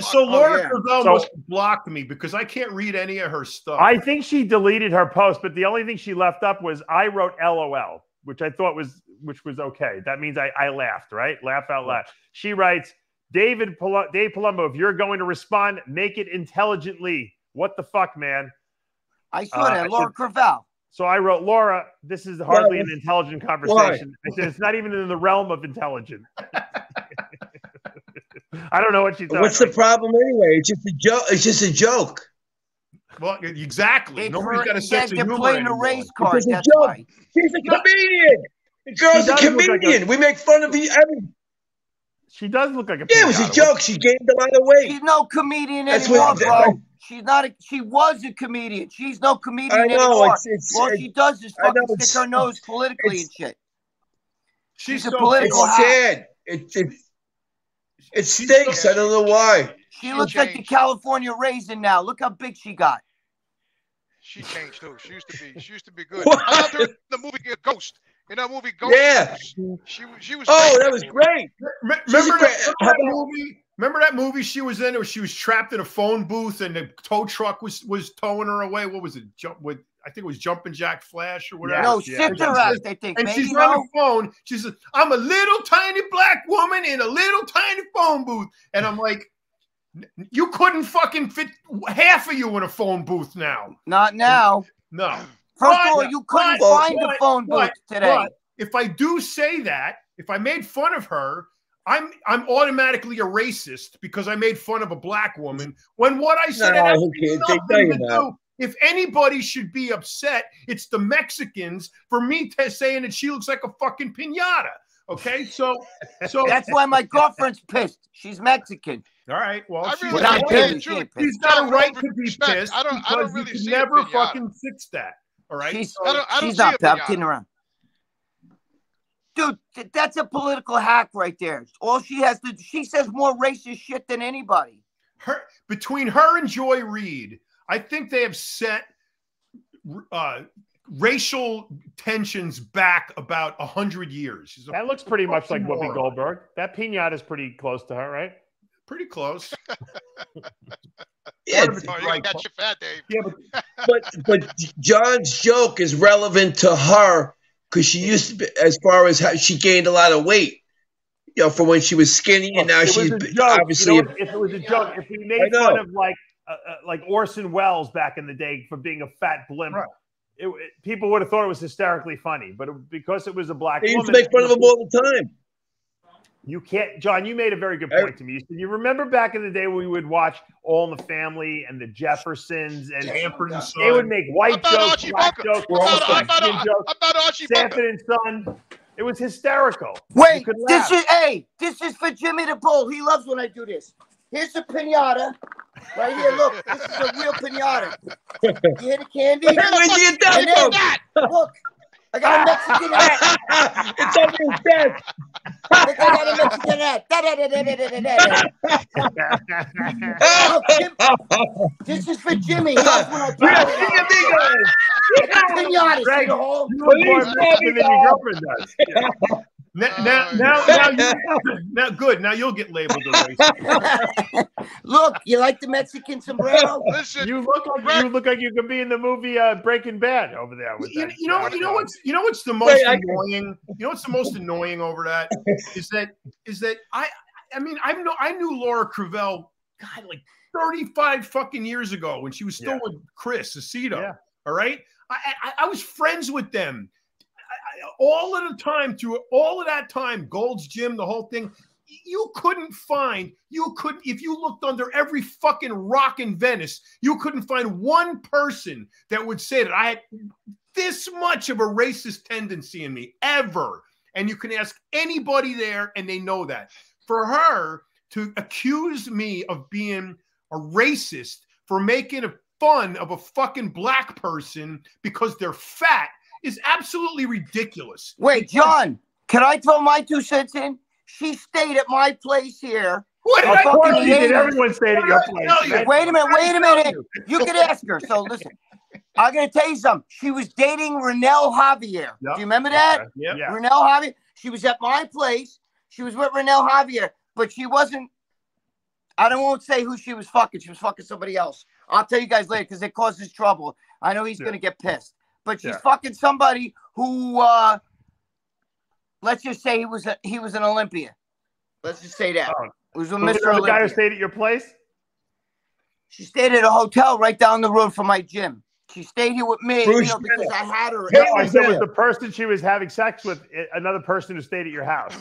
So Laura Cravell must have blocked me because I can't read any of her stuff. I think she deleted her post, but the only thing she left up was I wrote LOL, which I thought was which was okay. That means I laughed, right? Laugh out loud. She writes, Dave Palumbo, if you're going to respond, make it intelligently. What the fuck, man? I saw that, Laura Crevel. So I wrote, Laura, this is hardly an intelligent conversation. I said, it's not even in the realm of intelligent. I don't know what she's talking about. What's the problem anyway? It's just a joke. It's just a joke. Well, exactly. Nobody's got a sense of humor playing anymore. a race card. It's a joke. She's a comedian. The girl's a comedian. We make fun of every. She does look like a. Yeah, it was a joke. She gained a lot of weight. She's no comedian anymore, bro. She's not. She was a comedian. She's no comedian anymore. All she does is fucking stick her nose politically and shit. She's a political hack. It's sad. It stinks. I don't know why. She looks like the California raisin now. Look how big she got. She changed too. She used to be good. I loved her in the movie Ghost. In that movie Ghost. Yeah. She was. Oh, that was great. Remember that movie she was in, where she was trapped in a phone booth and the tow truck was towing her away? What was it? I think it was Jumpin' Jack Flash or whatever. No, Cigarette, I think. And she's on the phone. She says, I'm a little tiny black woman in a little tiny phone booth. And I'm like, you couldn't fucking fit half of you in a phone booth now. Not now. No. First of all, you couldn't find a phone booth today. But if I do say that, if I made fun of her, I'm automatically a racist because I made fun of a black woman. When what I said had nothing to do. If anybody should be upset, it's the Mexicans for me saying that she looks like a fucking piñata. Okay, so that's why my girlfriend's pissed. She's Mexican. All right, well, she's got a right to be pissed. I don't really you see can never piñata. Fucking fix that. All right, she's she's not. I'm kidding around. Dude, that's a political hack right there. All she has to, she says more racist shit than anybody. Between her and Joy Reid, I think they have set racial tensions back about 100 years. That looks pretty much like Whoopi Goldberg. That piñata is pretty close to her, right? Pretty close. Yeah, you got your fat, Dave. Yeah, but John's joke is relevant to her because she used to be, as far as how she gained a lot of weight. You know, from when she was skinny, and now she's obviously. If it was a joke, if we made fun of like Orson Welles back in the day for being a fat blimp, right. People would have thought it was hysterically funny. But because it was a black woman, they used to make fun of him all the time. You can't, John. You made a very good point to me. You remember back in the day when we would watch All in the Family and the Jeffersons, and they would make white jokes, black jokes, Sanford and Son. It was hysterical. Wait, this is for Jimmy the Bull. He loves when I do this. Here's a piñata. Right here, look. This is a real piñata. You hear the candy? Look, I got a Mexican hat. It's on his desk. Look, I got a Mexican hat. Look, this is for Jimmy. He loves when I do this. Piñata. See the hole? Now, good. Now you'll get labeled a racist. Look, you like the Mexican sombrero? Listen, you look like you could be in the movie Breaking Bad over there. With that. You know what's the most annoying? You know what's the most annoying over that is that I knew Laura Crevel, God, like 35 fucking years ago when she was still with Chris Aceto. Yeah. All right, I was friends with them. All of the time, through all of that time, Gold's Gym, the whole thing, if you looked under every fucking rock in Venice, you couldn't find one person that would say that I had this much of a racist tendency in me, ever. And you can ask anybody there, and they know that. For her to accuse me of being a racist for making fun of a fucking black person because they're fat is absolutely ridiculous. Wait, John, can I throw my 2 cents in? She stayed at my place here. Did everyone stayed at your place? Wait a minute. You can ask her. So listen, I'm going to tell you something. She was dating Renelle Javier. Yep. Do you remember that? Okay. Yep. Yeah. Renelle Javier. She was at my place. She was with Renelle Javier, but she wasn't. I won't say who she was fucking. She was fucking somebody else. I'll tell you guys later because it causes trouble. I know he's going to get pissed. But she's fucking somebody who let's just say he was an Olympian. Let's just say that. Oh. It was a Was Mr. the guy who Olympia. stayed at your place? She stayed at a hotel right down the road from my gym. She stayed here with me, Bruce because I had her. No, I said was the person she was having sex with another person who stayed at your house?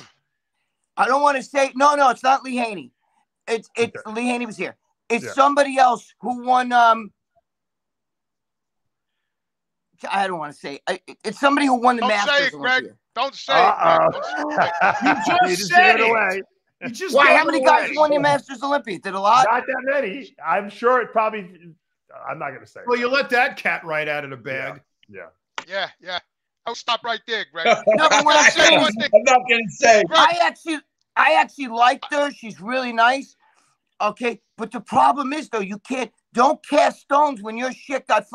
I don't want to say no. It's not Lee Haney. It's Lee Haney was here. It's somebody else who won. I don't want to say. It's somebody who won the Masters. Don't say it, Greg. Olympia. Don't say it. You just said it away. You just Why? How many guys won the Masters Olympia? Did a lot? Not that many. I'm sure it probably. I'm not going to say. Well, you let that cat right out of the bag. Yeah. I'll stop right there, Greg. No, but what I'm saying is, I'm not going to say. I actually liked her. She's really nice. Okay, but the problem is though, don't cast stones when your shit got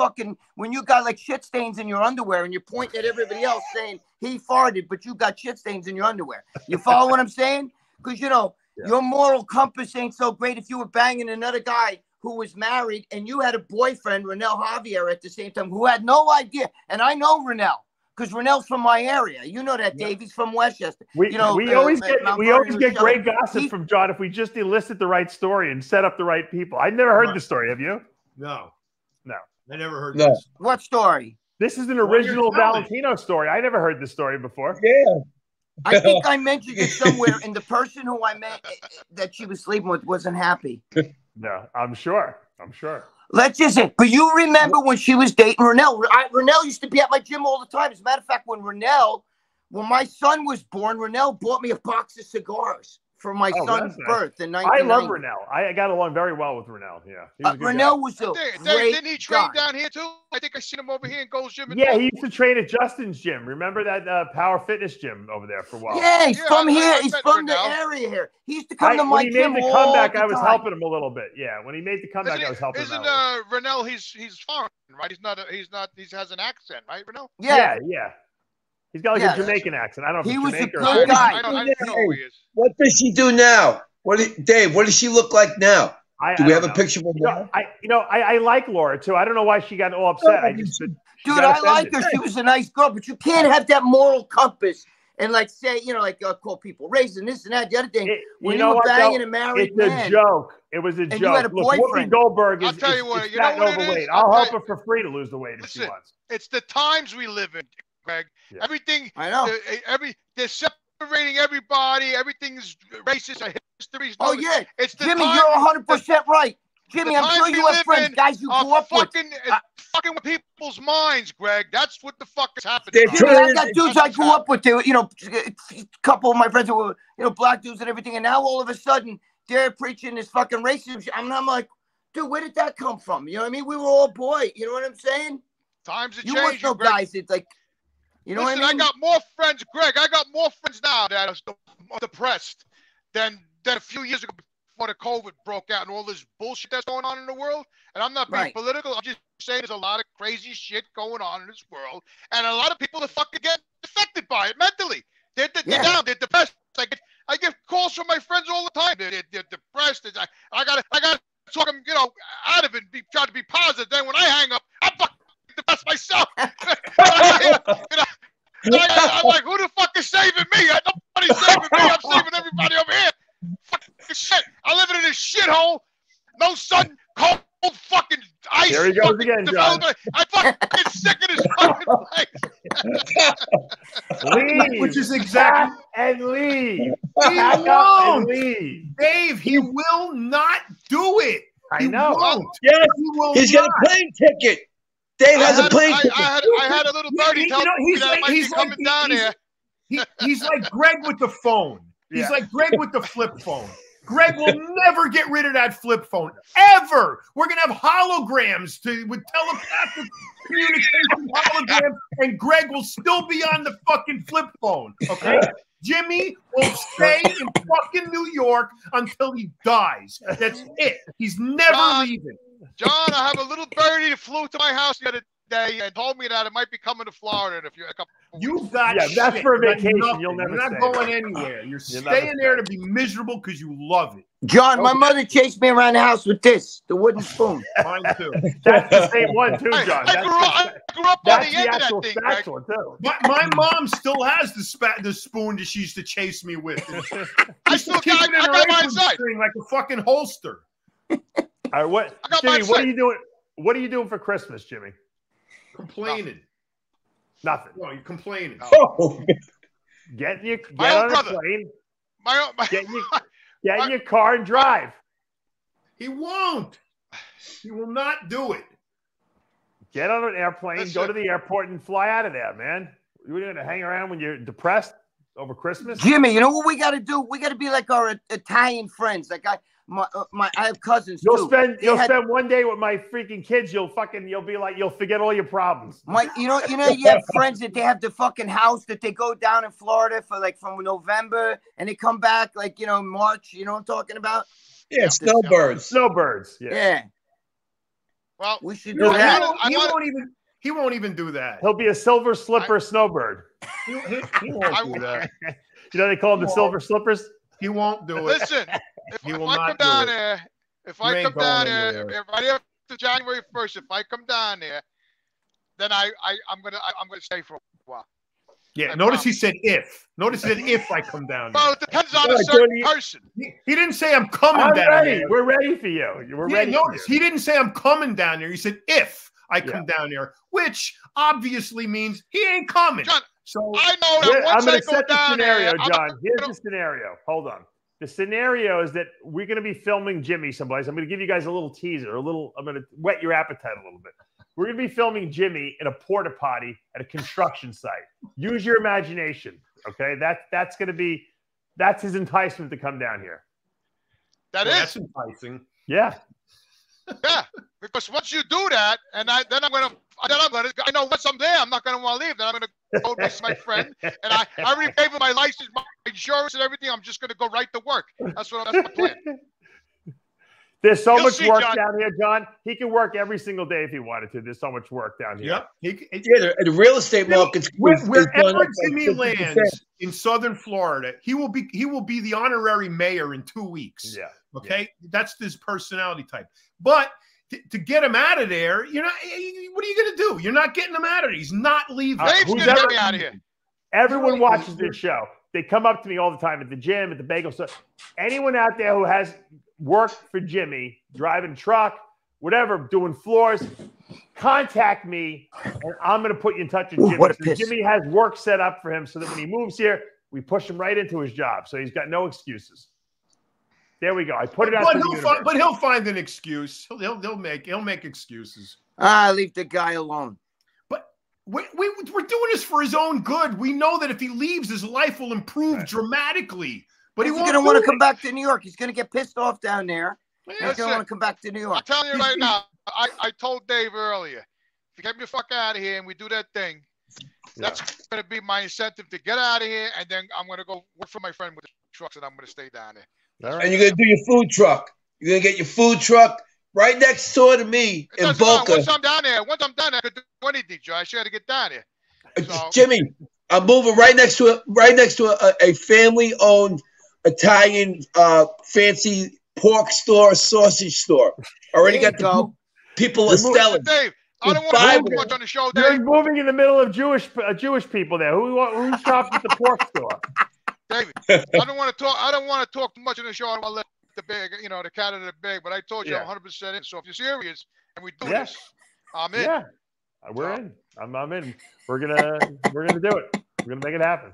when you got like shit stains in your underwear and you're pointing at everybody else saying he farted, but you got shit stains in your underwear. You follow what I'm saying? Because your moral compass ain't so great if you were banging another guy who was married and you had a boyfriend, Renell Javier, at the same time, who had no idea. And I know Renell. Because Renell's from my area. You know that, Dave. He's from Westchester. We always get great gossip from John if we just elicit the right story and set up the right people. I never heard the story. Have you? No. I never heard No. this. What story? This is an original Valentino story. I never heard this story before. Yeah. I think I mentioned it somewhere, and the person who I met that she was sleeping with wasn't happy. No, I'm sure. Let's just say, but you remember when she was dating Renell? Renell used to be at my gym all the time. As a matter of fact, when my son was born, Renell bought me a box of cigars for my son's birth in 1990. I love Renell. I got along very well with Renell. Yeah, he was a good Renell guy. was a Didn't he great train guy. down here too? I think I seen him over here in Gold's Gym. Yeah, he used to train at Justin's gym. Remember that Power Fitness gym over there for a while? Yeah, he's from here. He's from the area here. He used to come to my gym. When he made the comeback, I was helping him a little bit. Yeah, when he made the comeback, I was helping him. Isn't Renell? He's foreign, right? He has an accent, right, Renell? Yeah. He's got like a Jamaican accent. I don't know if he it's was Jamaican a good guy. I don't know who he is. What does she do now? Dave, what does she look like now? Do we have a picture of her now? I like Laura too. I don't know why she got all upset. Dude, I like her. She was a nice girl, but you can't have that moral compass and say, call people racist, this and that, the other thing. When you were banging a married man. It's a joke. It was a joke. You had a boyfriend. Whoopi Goldberg is fat and overweight. I'll help her for free to lose the weight if she wants. It's the times we live in, Greg. Yeah. Everything. I know. They're separating everybody. Everything's racist. History's. Oh yeah. It's the Jimmy, time, you're 100% right. Jimmy, I'm sure you have friends, guys you grew up with. Fucking with people's minds, Greg. That's what the fuck is happening. Jimmy, I got dudes I grew up with. A couple of my friends who were, black dudes and everything, and now all of a sudden they're preaching this fucking racism shit. I'm like, dude, where did that come from? You know what I mean? We were all boy. You know what I'm saying? Times are changing. You must know guys. It's like, you know what I mean? I got more friends, Greg. I got more friends now that are depressed than a few years ago before the COVID broke out and all this bullshit that's going on in the world. And I'm not being political. I'm just saying there's a lot of crazy shit going on in this world. And a lot of people are fucking getting affected by it mentally. They're down. They're depressed. I get calls from my friends all the time. They're depressed. I gotta talk them, out of it and try to be positive. Then when I hang up, I'm fucking depressed myself. I'm like, who the fuck is saving me? Nobody's saving me. I'm saving everybody over here. Fucking shit. I live in a shithole. No sun, cold fucking ice. Here he goes again, John. I'm fucking sick of this fucking place. Leave. Which is exactly. And leave. Pack up and leave. Dave, he will not do it. I know. Won't. Yes, he will he's got a plane ticket. Dave has a plane ticket. I had a little birdie tell me that I might be coming down here. He's like Greg with the phone. He's like Greg with the flip phone. Greg will never get rid of that flip phone, ever. We're going to have holograms with telepathic communication holograms, and Greg will still be on the fucking flip phone, okay? Jimmy will stay in fucking New York until he dies. That's it. He's never leaving. John, I have a little birdie that flew to my house the other day and told me that it might be coming to Florida in a couple of weeks. You got that's for a vacation. You're not going anywhere. You're staying there to be miserable because you love it. John, my mother chased me around the house with this, the wooden spoon. Mine too. That's the same one too, John. I grew up on the end of that thing, spatula too. My mom still has the spoon that she used to chase me with. I still got mine inside. Like a fucking holster. All right, Jimmy, what are you doing? What are you doing for Christmas, Jimmy? Complaining. Nothing. No, you're complaining. Oh. Get on a plane. Get in your car and drive. He won't. He will not do it. Get on an airplane, go to the airport, and fly out of there, man. You're going to hang around when you're depressed over Christmas? Jimmy, you know what we got to do? We got to be like our Italian friends. Like I have cousins You'll spend 1 day with my freaking kids. You'll be like, you'll forget all your problems. You have friends that they have the fucking house that they go down in Florida for like from November and they come back like, March. You know what I'm talking about? Yeah, snowbirds. Snowbirds. Yeah. Well, we should do that. He won't even do that. He'll be a silver slipper snowbird. He won't do that. You know they call them the silver slippers? He won't do it. Listen, if I come down there, right after January 1st, if I come down there, then I'm gonna stay for a while. Yeah, notice he said if. Notice he said if I come down there. Well, it depends on a certain person. He didn't say I'm coming down there. We're ready for you. We're ready. Notice he didn't say I'm coming down there. He said if I come down there, which obviously means he ain't coming. John, so I know that once I'm I go down there, there, John. Here's the scenario. Hold on. The scenario is that we're going to be filming Jimmy someplace. I'm going to give you guys a little teaser, I'm going to whet your appetite a little bit. We're going to be filming Jimmy in a porta potty at a construction site. Use your imagination, okay? That's his enticement to come down here. That's enticing. Yeah. Yeah, because once you do that, I know once I'm there, I'm not gonna want to leave. Then I'm gonna go with my friend, and I already paid for my license, my insurance, and everything. I'm just gonna go right to work. That's my plan. There's so much work down here, John. He can work every single day if he wanted to. There's so much work down here. The real estate market's wherever Jimmy lands in Southern Florida, he will be the honorary mayor in 2 weeks. Yeah. Okay, that's his personality type. But to get him out of there, what are you going to do? You're not getting him out of there. He's not leaving. Dave's going to get me out of here. Everyone watches this show. They come up to me all the time at the gym, at the bagel store. Anyone out there who has worked for Jimmy, driving truck, whatever, doing floors, contact me, and I'm going to put you in touch with Jimmy. So Jimmy has work set up for him so that when he moves here, we push him right into his job. So he's got no excuses. There we go. I put it out. But he'll find an excuse. He'll make excuses. Leave the guy alone. But we're doing this for his own good. We know that if he leaves, his life will improve dramaticyou But he's going to want to come back to New York. He's going to get pissed off down there. He's going to want to come back to New York. I'm telling you right now. I told Dave earlier, if you get me the fuck out of here and we do that thing, that's going to be my incentive to get out of here, and then I'm going to go work for my friend with the trucks, and I'm going to stay down there. Right. And you're going to do your food truck. You're going to get your food truck right next door to me in Boca. Once I'm down there, I could do anything, Joe. I should have to get down there. So, Jimmy, I'm moving right next to a family-owned Italian fancy pork store, sausage store. Already got the people are selling. Dave, I don't want to talk too much on the show, Dave. You're moving in the middle of Jewish people there. Who shops at the pork store? David, I don't want to talk too much on the show. I don't want to let the big, the cat out of the bag. But I told you, I'm 100% in. So if you're serious and we do this, I'm in. Yeah, we're in. I'm in. We're gonna do it. We're gonna make it happen.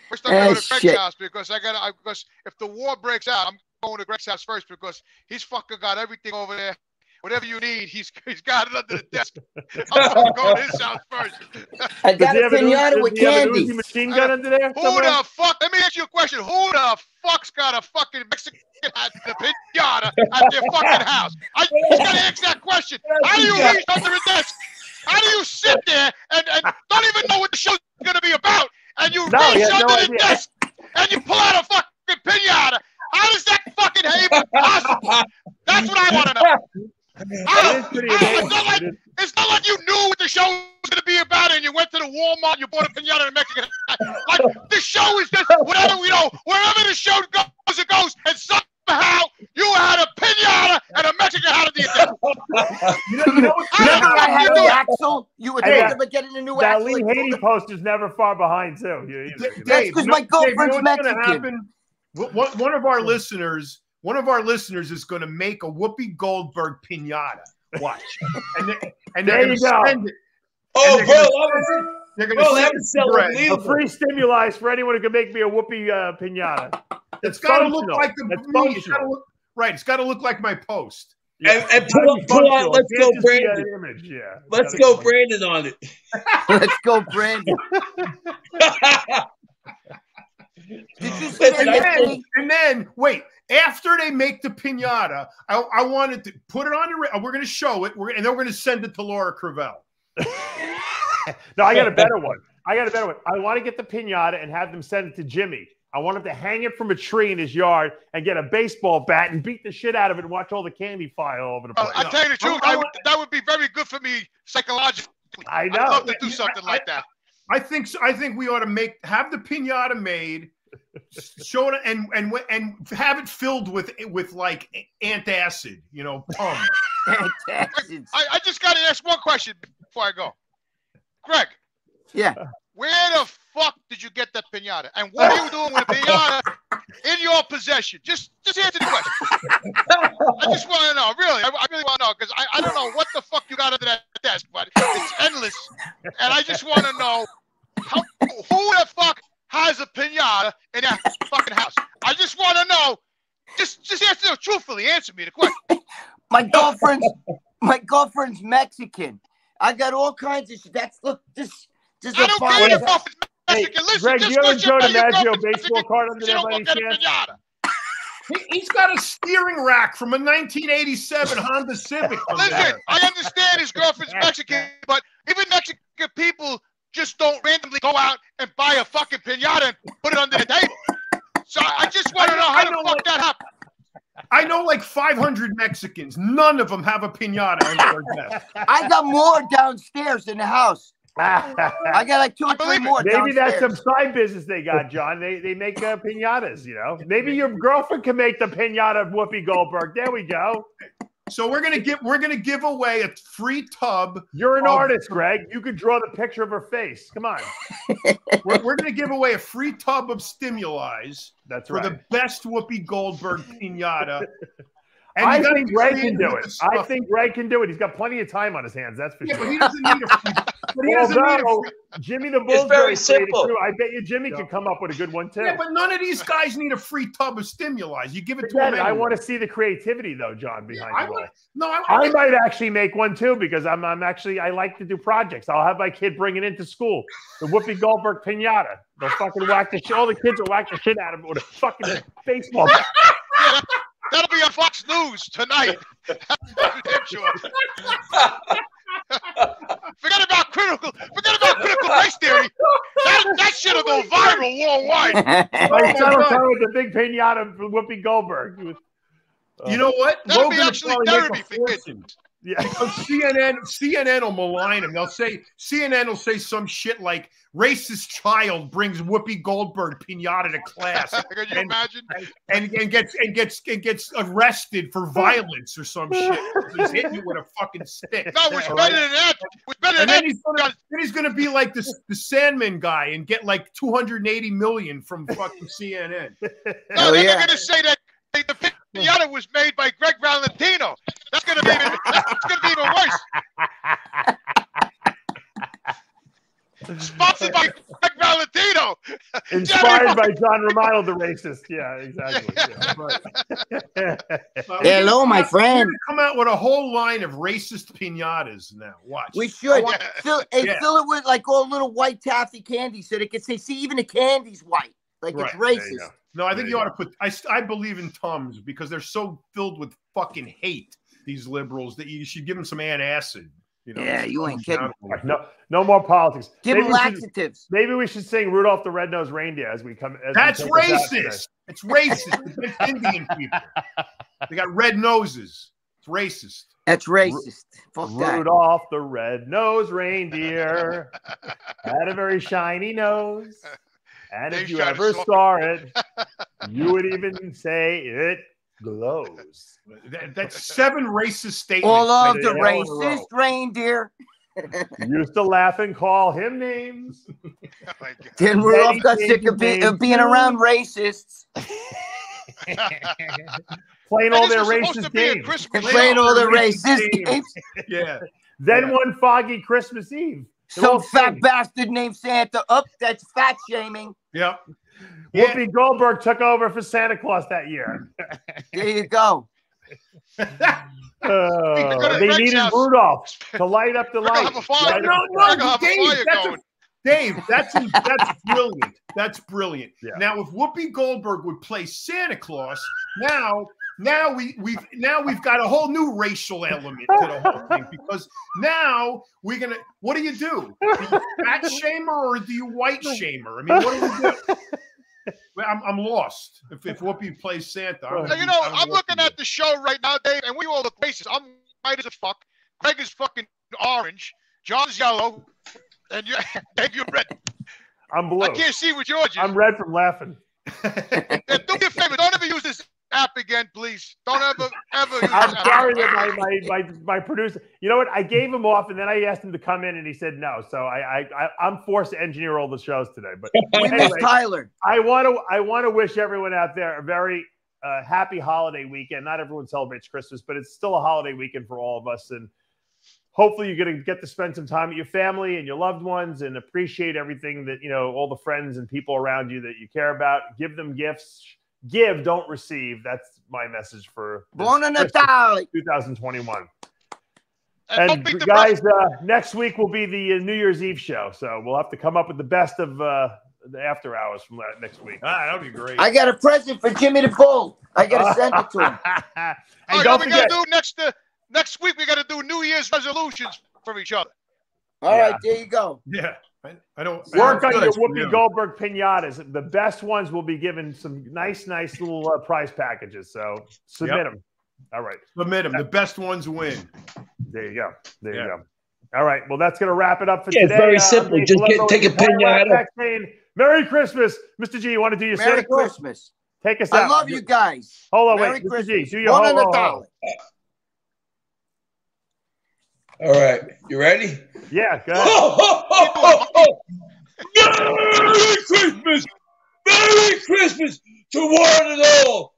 First, I'm going to Greg's house because because if the war breaks out, I'm going to Greg's house first because he's fucking got everything over there. Whatever you need, he's got it under the desk. I'm going to his house first. I got a piñata with candy. Machine gun under there? Who the fuck? Let me ask you a question. Who the fuck's got a fucking Mexican at the piñata at their fucking house? I just got to ask that question. How do you reach under the desk? How do you sit there and don't even know what the show's going to be about? And you reach under the desk and you pull out a fucking piñata. How does that fucking happen possible? That's what I want to know. It's not like you knew what the show was going to be about and you went to the Walmart and you bought a piñata in Mexican. Like, the show is just whatever, wherever the show goes, it goes. And somehow that Lee Haney poster's never far behind too. That's because my girlfriend's Mexican. One of our listeners is going to make a Whoopi Goldberg piñata. Watch, and they're going to send it. Oh, bro, they're going to send a free stimuli for anyone who can make me a Whoopi piñata. It's got to look like it's got to look like my post. Yeah. And pull out, let's go, Brandon. Image. Yeah, let's go, Brandon on it. Let's go, Brandon. Did you say and then wait, after they make the piñata, I wanted to put it on the. We're going to show it, and then we're going to send it to Laura Crevel. No, I got a better one. I want to get the piñata and have them send it to Jimmy. I want him to hang it from a tree in his yard and get a baseball bat and beat the shit out of it and watch all the candy fly all over the place. I tell you the truth, that would be very good for me psychologically. I know. I'd love to do something like that. I think we ought to have the piñata made, show it, and have it filled with like antacid, pum. I just got to ask one question before I go, Greg. Yeah. Where the fuck did you get that piñata? And what are you doing with a piñata in your possession? Just answer the question. I just want to know, really. I really want to know, because I don't know what the fuck you got under that desk, but it's endless. And I just want to know who the fuck has a piñata in that fucking house? I just want to know. Just answer truthfully. Answer me the question. My girlfriend's Mexican. I got all kinds of shit. I don't care if it's Mexican. Listen, Greg, you have a Joe DiMaggio baseball card under there by any chance? He's got a steering rack from a 1987 Honda Civic. Listen, I understand his girlfriend's Mexican, but even Mexican people just don't randomly go out and buy a fucking piñata and put it under the table. So I just want to know how the fuck that happened. I know like 500 Mexicans. None of them have a piñata under their desk. I got more downstairs in the house. I got like 2 or 3 more. Maybe that's some side business they got, John. They make piñatas, Maybe your girlfriend can make the piñata of Whoopi Goldberg. There we go. So we're gonna give away a free tub. You're an artist, Greg. You could draw the picture of her face. Come on. we're gonna give away a free tub of stimuli. That's for the best Whoopi Goldberg piñata. And I think Greg can do it. I think Greg can do it. He's got plenty of time on his hands. That's for sure. But he doesn't need a Jimmy the Bull's very simple. I bet you Jimmy can come up with a good one too. Yeah, but none of these guys need a free tub of stimuli. You give it to them. Anyway. I want to see the creativity though, John, behind it. I might actually make one too because I like to do projects. I'll have my kid bring it into school. The Whoopi Goldberg piñata. They'll fucking whack the shit. All the kids will whack the shit out of it with a fucking baseball bat. That'll be on Fox News tonight. Sure. Forget about critical race theory. That shit'll go viral worldwide. My son will come with the big piñata for Whoopi Goldberg. You know what? That'll be actually therapy for kids. Yeah. Because CNN will malign him. CNN will say some shit like racist child brings Whoopi Goldberg piñata to class. Can you imagine? And gets arrested for violence or some shit. He's hitting you with a fucking stick. No, it's better than that. It's better than that. Then he's gonna be like the Sandman guy and get like 280 million from fucking CNN. No, they're gonna say that the piñata was made by Greg Valentino. That's gonna be even worse. Sponsored by Greg Valentino. Inspired by John Romano, the racist. Yeah, exactly. Hello, my friend. We're come out with a whole line of racist piñatas now. Watch. We should fill it with like all little white taffy candy so they can say, see, even the candy's white. Like it's racist. No, I think you ought to put. I believe in Tums because they're so filled with fucking hate. These liberals that you should give them some antacid. Yeah, you ain't kidding. No more politics. Give them laxatives. Maybe we should sing Rudolph the Red-Nosed Reindeer as we come. That's racist. It's racist. It's Indian people. They got red noses. It's racist. That's racist. Fuck that. Rudolph the Red-Nosed Reindeer had a very shiny nose. And if you ever saw it, you would even say it glows. That's 7 racist statements. All of the racist reindeer. Used to laugh and call him names. Oh, then Rudolph got sick of being around racists. Playing all their racist games. Playing all their racist games. Yeah. Then one foggy Christmas Eve. Some fat bastard named Santa. That's fat shaming. Yep. Whoopi Goldberg took over for Santa Claus that year. There you go. They needed Rudolph to light up the light. Dave, that's brilliant. That's brilliant. Yeah. Now, if Whoopi Goldberg would play Santa Claus, now we've got a whole new racial element to the whole thing, because now we're gonna. What do? Do you fat shamer or do you white shamer? I mean, what do we do? I'm lost. If Whoopi plays Santa, I'm looking at the show right now, Dave, and we all look racist. I'm white as a fuck. Greg is fucking orange. John's yellow, and Dave, you're red. I'm blue. I can't see what yours is. I'm red from laughing. Do me a favor. Don't ever use this app again, please. Don't ever use this I'm app. sorry that my producer. You know what? I gave him off, and then I asked him to come in, and he said no. So I'm forced to engineer all the shows today. But we miss Tyler. I want to wish everyone out there a very happy holiday weekend. Not everyone celebrates Christmas, but it's still a holiday weekend for all of us, and hopefully you're going to get to spend some time with your family and your loved ones and appreciate everything that, all the friends and people around you that you care about. Give them gifts. Give, don't receive. That's my message for Buon Natale 2021. And guys, next week will be the New Year's Eve show, so we'll have to come up with the best of the after hours from next week. That'll be great. I got a present for Jimmy the Bull. I got to send it to him. And don't forget, we got to do next week. We got to do New Year's resolutions for each other. All right, there you go. Yeah. I don't work on your Whoopi Goldberg piñatas. The best ones will be given some nice little prize packages. So submit them. All right. Submit them. The best ones win. There you go. There you go. All right. Well, that's going to wrap it up for today. It's very simple. Just take a piñata. Merry Christmas. Mr. G, you want to do your Merry Christmas. Take us out. I love you guys. Hold on, Merry wait. Christmas. Mr. G, do your whole. All right. You ready? Yeah, go ahead. Merry Christmas! Merry Christmas to one and all!